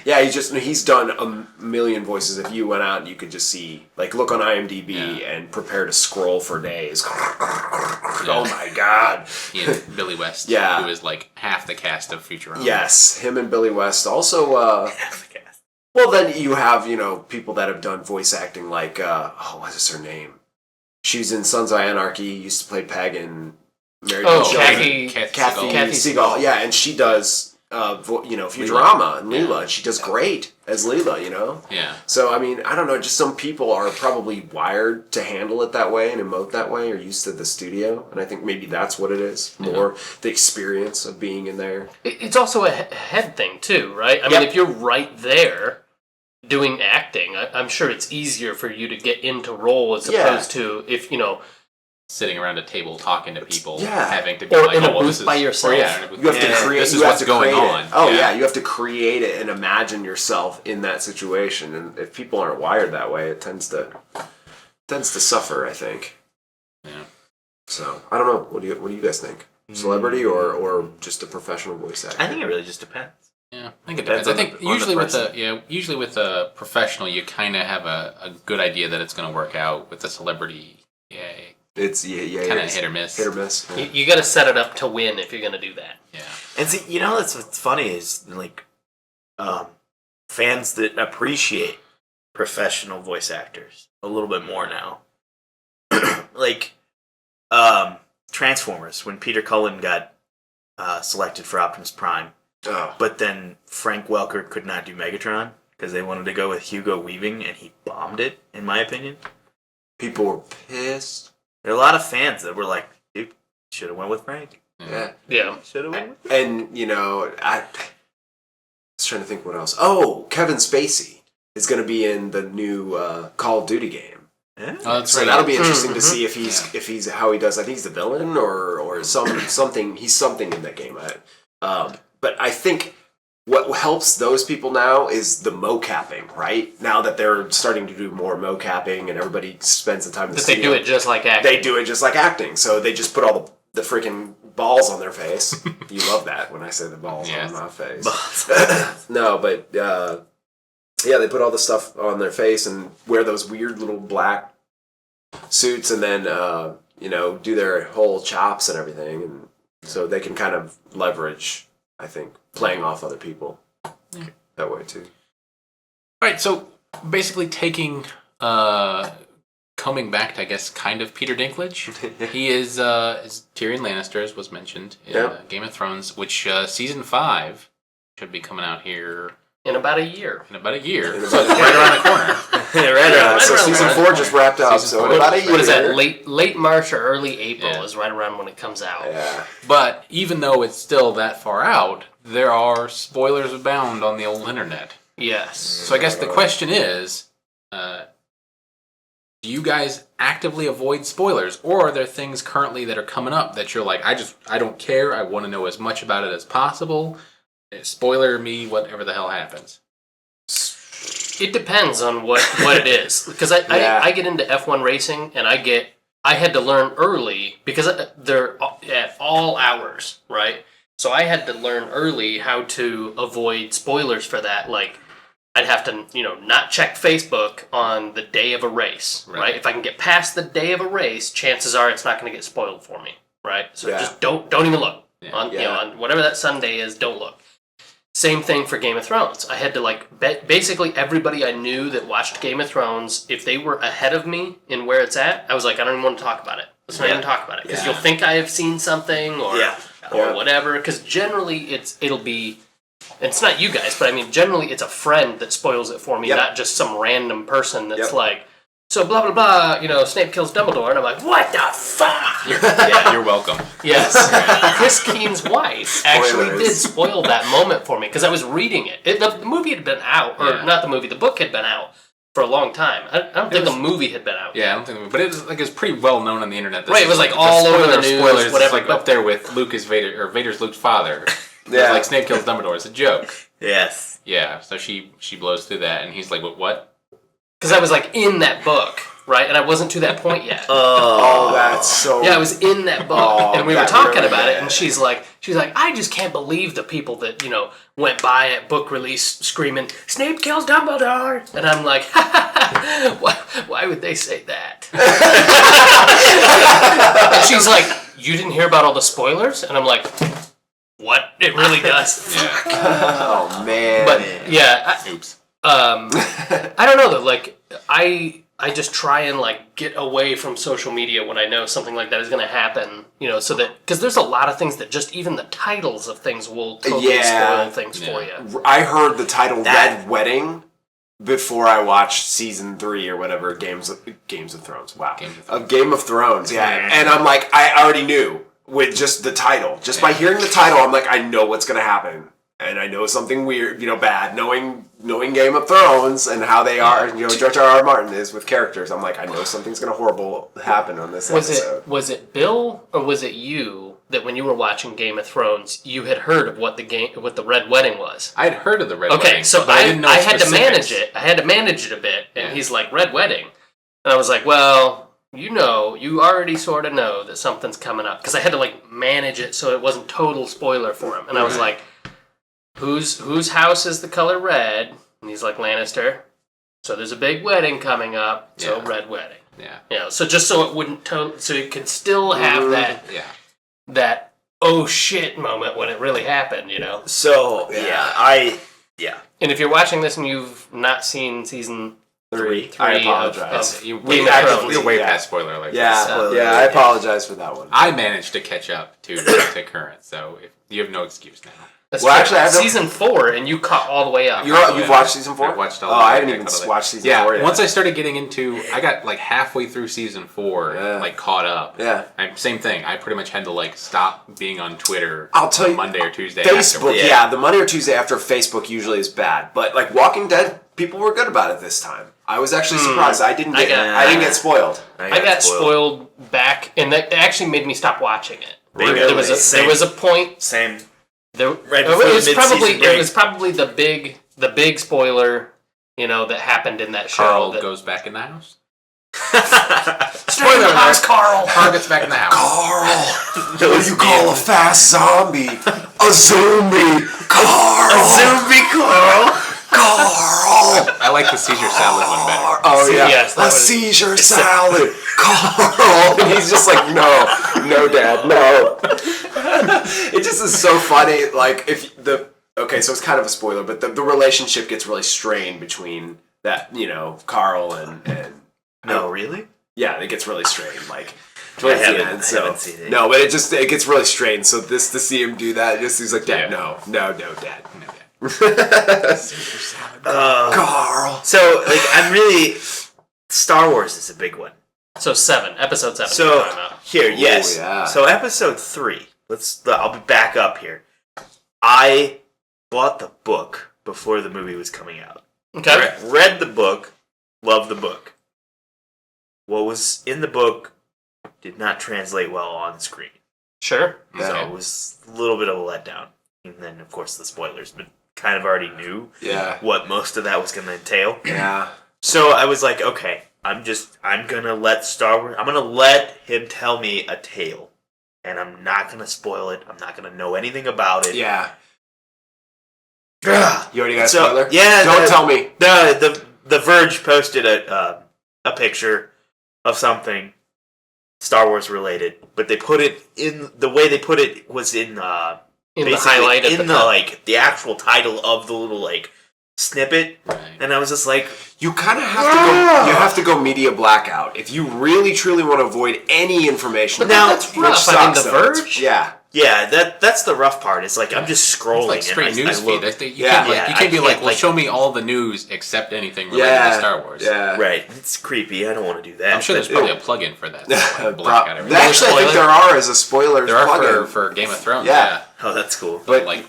Yeah. He's done a million voices. If you went out and you could just see, like, look on IMDb and prepare to scroll for days. Oh my God. He and Billy West. Yeah. Who is like half the cast of Futurama. Yes, him and Billy West. Also, half the cast. Well, then you have people that have done voice acting, like what is her name? She was in Sons of Anarchy. Used to play Peg in Mary Kathy Seagal. Yeah, and she does Futurama and Leela, and she does great as Leela. Yeah. So I don't know. Just some people are probably wired to handle it that way and emote that way, or used to the studio, and I think maybe that's what it is. More the experience of being in there. It's also a head thing too, right? I mean, if you're right there doing acting, I'm sure it's easier for you to get into role as opposed to if sitting around a table talking to people, Yeah. having to be Or like, in a oh, well, booth this is by yourself. Or, yeah, in a booth. You have to create. This is you have what's to going create on. It. Oh yeah, you have to create it and imagine yourself in that situation. And if people aren't wired that way, it tends to suffer. I think. Yeah. So I don't know. What do you guys think? Celebrity or just a professional voice actor? I think it really just depends. Yeah, I think it Depends depends. I on think the usually with a professional, you kind of have a good idea that it's going to work out. With a celebrity, It's kind of hit or miss. Hit or miss. Yeah. You got to set it up to win if you're going to do that. Yeah. And see, that's what's funny is like fans that appreciate professional voice actors a little bit more now. Like Transformers, when Peter Cullen got selected for Optimus Prime, but then Frank Welker could not do Megatron because they wanted to go with Hugo Weaving, and he bombed it, in my opinion. People were pissed. There are a lot of fans that were like, dude, should have went with Frank. Yeah. Yeah. Should have went with And I was trying to think what else. Oh, Kevin Spacey is going to be in the new Call of Duty game. Yeah. Oh, that's So right. that'll be interesting to see Yeah. if he's how he does. I think he's the villain or something. He's something in that game. But I think what helps those people now is the mocapping. Right now that they're starting to do more mocapping and everybody spends the time. That they do it just like acting. They do it just like acting. So they just put all the freaking balls on their face. You love that when I say the balls Yes. on my face. No, but yeah, they put all the stuff on their face and wear those weird little black suits and then do their whole chops and everything, and so they can kind of leverage, I think, playing off other people that way too. All right, so basically taking coming back to, I guess, kind of Peter Dinklage. He is Tyrion Lannister, as was mentioned in Game of Thrones, which season 5 should be coming out here in about a year. So it's right around the corner. Right, so around season the 4 just wrapped up, Season so four. in about a year. What is that? Late March or early April Yeah. is right around when it comes out. Yeah. But even though it's still that far out, there are spoilers abound on the old internet. Yes. So I guess the question is, do you guys actively avoid spoilers, or are there things currently that are coming up that you're like, I don't care, I want to know as much about it as possible, spoiler me whatever the hell happens? It depends on what it is, because I get into F1 racing and I had to learn early because they're at all hours, right? So I had to learn early how to avoid spoilers for that. Like I'd have to not check Facebook on the day of a race, right? If I can get past the day of a race, chances are it's not going to get spoiled for me, right? So just don't even look on whatever that Sunday is. Don't look. Same thing for Game of Thrones. I had to basically everybody I knew that watched Game of Thrones, if they were ahead of me in where it's at, I was like, I don't even want to talk about it. Let's not even talk about it because you'll think I have seen something or whatever. Because generally it'll be, it's not you guys, but I mean generally it's a friend that spoils it for me, not just some random person that's like, so blah blah blah, Snape kills Dumbledore, and I'm like, what the fuck? You're welcome. Yes. Chris Keen's wife actually did spoil that moment for me because I was reading it. The movie had been out, or not the movie, the book had been out for a long time. I don't think the movie had been out. Yeah, I don't think, but it was pretty well known on the internet. Right, it was all over the news, spoilers, whatever. It's up there with Luke is Vader, or Vader's Luke's father. Yeah. Like Snape kills Dumbledore. It's a joke. Yes. Yeah, so she blows through that, and he's like, what? Because I was in that book, right? And I wasn't to that point yet. Oh, that's so... Yeah, I was in that book, and we were talking about it, and she's like, I just can't believe the people that, went by at book release screaming, Snape kills Dumbledore! And I'm like, why would they say that? And she's like, you didn't hear about all the spoilers? And I'm like, what? It really does. Yeah. Oh, man. But, yeah. Oops. I don't know, though. I just try and get away from social media when I know something like that is going to happen, so that, because there's a lot of things that just even the titles of things will totally spoil things for you. I heard the title Red Wedding before I watched season 3 or whatever, Games of Thrones. Wow. Game of Thrones, yeah. And I'm like, I already knew with just the title. Just by hearing the title, I'm like, I know what's going to happen. and I know something weird, bad, knowing Game of Thrones and how they are, George R.R. Martin is with characters. I'm like, I know something's gonna horrible happen on this episode. Was it Bill or was it you that when you were watching Game of Thrones, you had heard of what the Red Wedding was? I had heard of the Red Wedding. Okay, so but I didn't know I had to manage specifics. it. I had to manage it a bit, and he's like, Red Wedding. And I was like, well, you already sort of know that something's coming up. Because I had to, manage it so it wasn't total spoiler for him. And I was like, whose house is the color red? And he's like, Lannister. So there's a big wedding coming up, so Red Wedding. Yeah. So just so it wouldn't, so you could still have that oh shit moment when it really happened, So, And if you're watching this and you've not seen season 3. three I apologize. of You're Game of Thrones. way past spoiler alert. I apologize for that one. I managed to catch up to current, so you have no excuse now. That's Well, true. actually, I have no- season 4, and you caught all the way up. You've watched season 4? I watched all Oh, the way. I haven't even watched season 4 yet. Once I started getting into, I got halfway through season 4, caught up. Yeah. Same thing. I pretty much had to stop being on Twitter. I'll tell on you, Monday or Tuesday. Facebook, afterwards. the Monday or Tuesday after Facebook usually is bad. But Walking Dead, people were good about it this time. I was actually surprised. I didn't get spoiled. I got spoiled back, and that actually made me stop watching it. Really? There was a point. Same. Right before the it mid-season was probably the big spoiler, that happened in that show. Carl goes back in the house. Spoiler alert, Carl. Carl gets back in the house. Carl! What do you call a fast zombie? A zombie! Carl! Zombie Carl! Carl! I like the Caesar salad one better. Oh, yeah. Yes, that a was- seizure salad! Carl! And he's just like, no, Dad, no. It just is so funny. Okay, so it's kind of a spoiler, but the relationship gets really strained between that, Carl and No, really? yeah, it gets really strained. I haven't seen it. No, but it gets really strained. So to see him do that, he's like, Dad, Yeah. no, Dad, no, Dad. Carl. So, I'm really... Star Wars is a big one. So episode 7. So, we're talking about. here, yes. yeah. So, episode 3. I'll be back up here. I bought the book before the movie was coming out. Okay. Read the book, loved the book. What was in the book did not translate well on screen. Sure. So Okay. it was a little bit of a letdown. And then, of course, the spoilers, but kind of already knew what most of that was going to entail. Yeah. So I was like, okay, I'm going to let Star Wars, I'm going to let him tell me a tale. And I'm not going to spoil it. I'm not going to know anything about it. Yeah. Ugh. You already got a So, spoiler? yeah. Don't tell me. The Verge posted a picture of something Star Wars related, but they put it in, the way they put it was in The basically highlight at in the the top. the actual title of the little snippet, Right. and I was just like, You kind of have to go. You have to go media blackout if you really truly want to avoid any information. But Now, that's which rough. I mean, sucks, The though. It's- Verge? Yeah. yeah, that's the rough part. It's I'm just scrolling It's straight and news I feed. look. You Yeah. can't, Yeah, you I can't be can't, well, show me all the news except anything related Yeah. to Star Wars. Yeah. Right, it's creepy. I don't want to do that. I'm sure there's but- probably a plug-in for that. Black out everything. Actually, I think there are as a spoiler There are plugin. for Game of Thrones. Yeah. Oh, that's cool. But I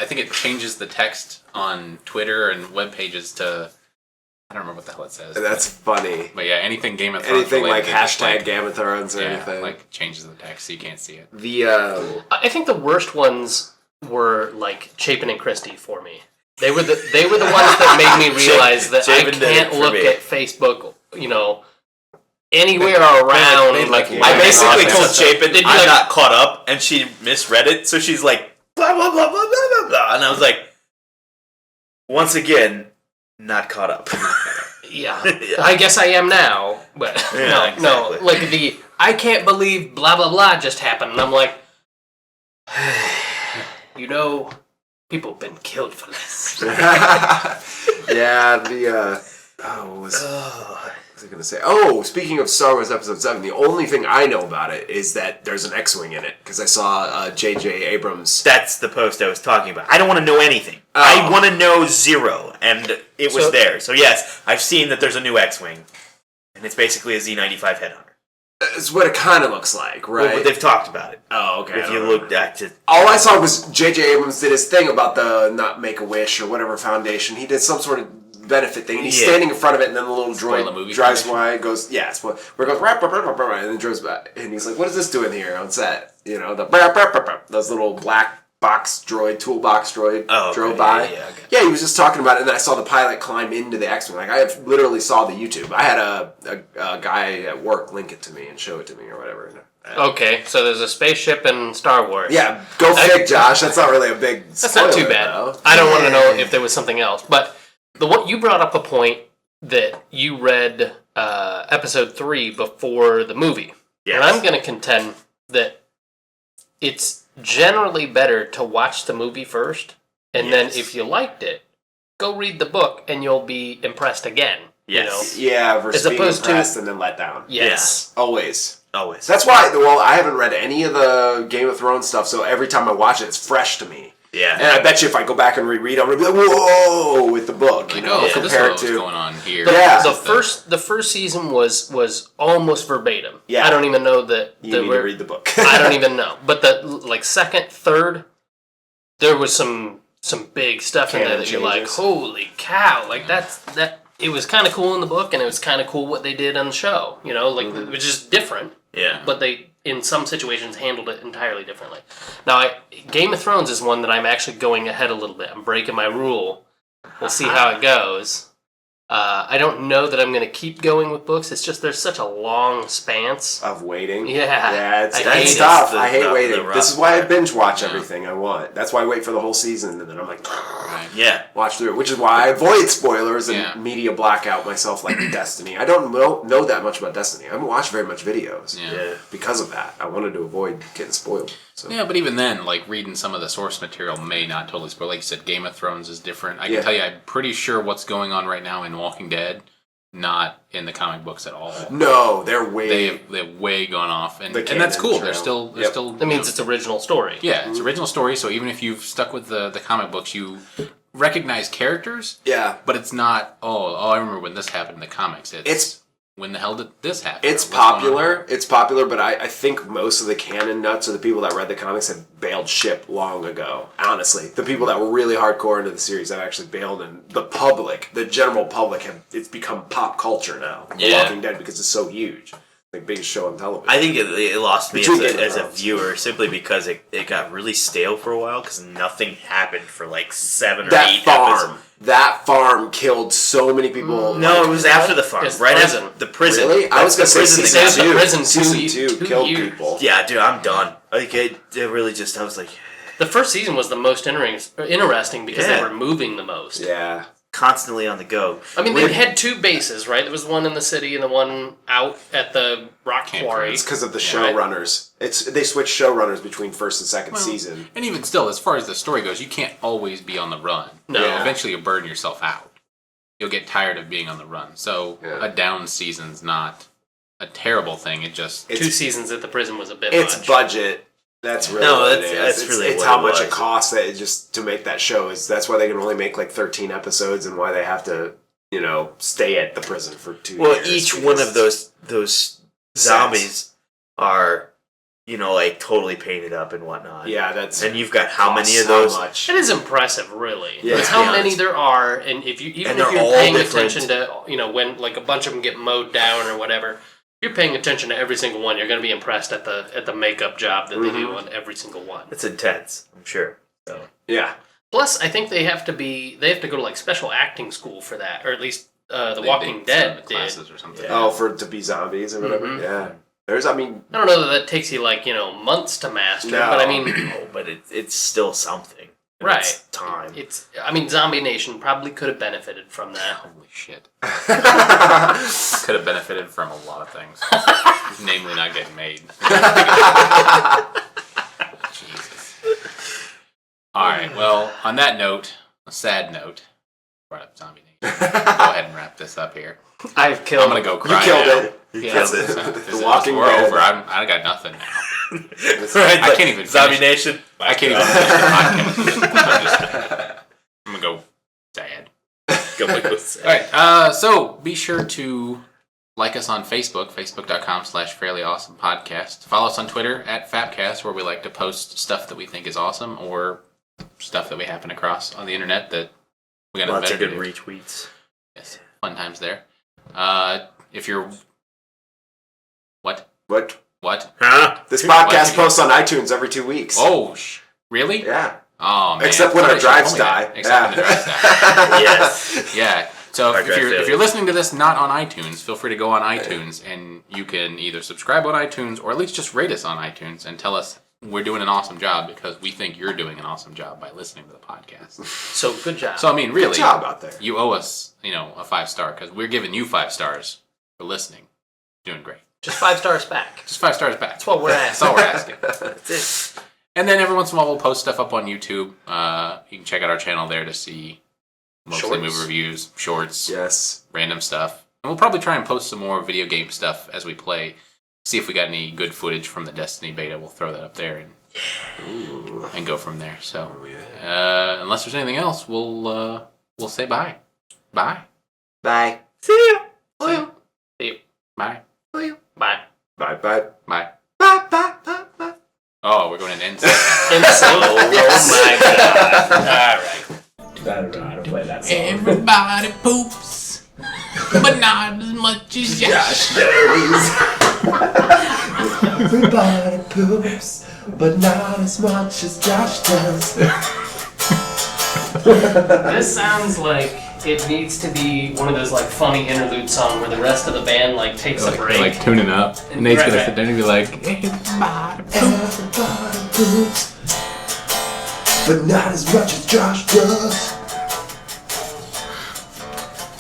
think it changes the text on Twitter and web pages to, I don't remember what the hell it says. That's funny. But yeah, anything Game of Thrones Anything like related, it just, hashtag Game of Thrones or yeah, anything. changes the text so you can't see it. The I think the worst ones were Chapin and Christie for me. They were the ones that made me realize that Chapin I did it can't for look me. at Facebook, anywhere around. made, like, I basically told Office. Chapin They'd be I'm like- not caught up, and she misread it, so she's like, blah, blah, blah, blah, blah, blah, blah. And I was like, once again, not caught up. Yeah, Yeah. I guess I am now, but Yeah, no, exactly. I can't believe blah blah blah just happened, and I'm like, people have been killed for this. yeah, what was I going to say? Oh, speaking of Star Wars Episode 7, the only thing I know about it is that there's an X-Wing in it, because I saw J.J. Abrams. That's the post I was talking about. I don't want to know anything. Oh. I want to know zero, and it was So- there. So yes, I've seen that there's a new X-Wing, and it's basically a Z95 headhunter. It's what it kind of looks like, right? Well, but they've talked about it. Oh, okay. If you looked at it. All I saw was J.J. Abrams did his thing about the not Make-A-Wish or whatever foundation. He did some sort of benefit thing. And he's standing in front of it, and then the little Spoil the droid movie drives foundation? by, goes, yeah, where it goes, rap, rap, rap, rap, rap, and then drives back. And he's like, what is this doing here on set? You know, the rap, rap, rap, rap, those little black box droid, toolbox droid drove by. Yeah, he was just talking about it, and then I saw the pilot climb into the X-Wing. Like, I literally saw the YouTube. I had a guy at work link it to me and show it to me or whatever. Okay, so there's a spaceship in Star Wars. Yeah, go fig, Josh. That's not really a big That's not too spoiler, bad. though. I don't want to know if there was something else. But you brought up a point that you read episode 3 before the movie. Yes. And I'm going to contend that it's generally better to watch the movie first, and then if you liked it, go read the book, and you'll be impressed again. Yes. You know? Yeah, versus As being opposed to- impressed and then let down. Yes. Always. Always. That's why, well, I haven't read any of the Game of Thrones stuff, so every time I watch it, it's fresh to me. Yeah. And I bet you if I go back and reread it, I'm going to be like, whoa, with the book, you Like, know, oh, so this is compared what's to... going on here. Yeah. The first season was almost verbatim. Yeah. I don't even know that You need to read the book. I don't even know. But the second, third, there was some big stuff in there Canon that you're like, changes. holy cow! Like that. It was kind of cool in the book, and it was kind of cool what they did on the show. You know, like it was just different. Yeah. But they, in some situations, handled it entirely differently. Now, Game of Thrones is one that I'm actually going ahead a little bit. I'm breaking my rule. We'll see how it goes. I don't know that I'm going to keep going with books. It's just there's such a long span. Of waiting. Yeah. Yeah, it's I hate it. tough. The- I hate the- waiting. the rough This is why I part. binge watch Yeah. everything I want. That's why I wait for the whole season, and then I'm like, Right. Yeah. watch through it. Which is why I avoid spoilers and Yeah. media blackout myself like Destiny. I don't know that much about Destiny. I haven't watched very much videos. Yeah. Because of that. I wanted to avoid getting spoiled. So. Yeah, but even then, like, reading some of the source material may not totally spoil. Like you said, Game of Thrones is different. I can Yeah. tell you, I'm pretty sure what's going on right now in Walking Dead, not in the comic books at all. No, they're way... They've way gone off, and The that's canon cool. trail. They're still Yep. still. That means it's original story. yeah, it's original story. So even if you've stuck with the comic books, you recognize characters, Yeah. but it's not. Oh, I remember when this happened in the comics. It's when the hell did this happen? It's What's going on? popular. It's popular, but I think most of the canon nuts or the people that read the comics have bailed ship long ago. Honestly, the people that were really hardcore into the series have actually bailed, and the public, the general public, it's become pop culture now. The Yeah. Walking Dead, because it's so huge, the biggest show on television. I think it lost me Between as Game of a Thrones. viewer simply because it got really stale for a while because nothing happened for like 7 or that 8 episodes. that farm killed so many people. No, like, it was after the farm. It's right prison. after the prison. Really? I was gonna That's say the prison season that They got- said the prison Season two 2 killed years. people. Yeah, dude, I'm done. Like it really just I was like The first season was the most interesting because they Yeah. were moving the most. Yeah. constantly on the go. I mean, they had 2 bases, right? There was one in the city and the one out at the rock Camp quarry. It's because of the Yeah, right. showrunners. They switch showrunners between first and second Well, season. And even still, as far as the story goes, you can't always be on the run. No. Yeah. Eventually, you'll burn yourself out. You'll get tired of being on the run. So Yeah. a down season's not a terrible thing. It just 2 seasons at the prison was a bit It's much. budget. That's really No, what that's- it is. that's it's, really it's what how it much was. it costs that just to make that show. Is that's why they can only make like 13 episodes and why they have to stay at the prison for 2 Well, years. each one of those zombies are like totally painted up and whatnot. Yeah, that's And you've got how many of costs how those? much. It is impressive, really. Yeah, It's to how be many honest. there are, and if you even And if they're you're all paying different. attention to when like a bunch of them get mowed down or whatever, if you're paying attention to every single one, you're going to be impressed at the makeup job that they do on every single one. It's intense, I'm sure. So Yeah, Plus, I think they have to go to like special acting school for that, or at least The Walking they send Dead the did. classes or something. Yeah. to be zombies or whatever. Mhm. Yeah, there's. I mean, I don't know that takes you like months to master, No. but I mean, oh, but it's still something. And right? It's time. Zombie Nation probably could have benefited from that. Holy shit. Could have benefited from a lot of things. Namely not getting made. Jesus. Alright, well, on that note, a sad note, brought up Zombie Nation. Go ahead and wrap this up here. I've killed. I'm gonna go you cry killed now. it. Yeah. Killed it. The Walking We're Dead. over. I got nothing now. Right, I can't even Zombie finish. Nation. I can't even finish the podcast. I'm gonna go sad. Go with this. Alright, so be sure to like us on Facebook, facebook.com/fairlyawesomepodcast. Follow us on Twitter @Fapcast, where we like to post stuff that we think is awesome or stuff that we happen across on the internet that we got Lots better of to good do. retweets. Yes, fun times there. If you're what? Huh? This podcast posts on iTunes every 2 weeks. Oh, really? Yeah. Oh man. Except when our drives die. Except when the drives die. Yes. Yeah. So Our if drive you're failure. listening to this not on iTunes, feel free to go on iTunes and you can either subscribe on iTunes or at least just rate us on iTunes and tell us we're doing an awesome job because we think you're doing an awesome job by listening to the podcast. So good job. So I mean, really, Good job out there. you owe us, a 5-star because we're giving you 5 stars for listening. Doing great. Just 5 stars back. Just 5 stars back. That's what we're That's asking. all we're asking. That's it. And then every once in a while we'll post stuff up on YouTube. You can check out our channel there to see mostly Shorts. movie reviews, shorts, Yes. random stuff. And we'll probably try and post some more video game stuff as we play. See if we got any good footage from the Destiny beta. We'll throw that up there and go from there. So, unless there's anything else, we'll say bye. Bye. Bye. See ya. See you. Bye. Bye. Bye. Bye. Bye. Bye. Bye. Bye. Bye. Oh, we're going to end. Oh my god. Alright. I don't know how to play that song. Everybody poops, but not as much as Josh. Everybody poops, but not as much as Josh does. This sounds like it needs to be one of those like funny interlude songs where the rest of the band like takes a break. Like tuning up. And Nate's going to sit there and be like, Everybody poops, but not as much as Josh does.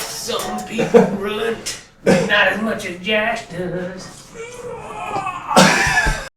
Some people run, but not as much as Josh does.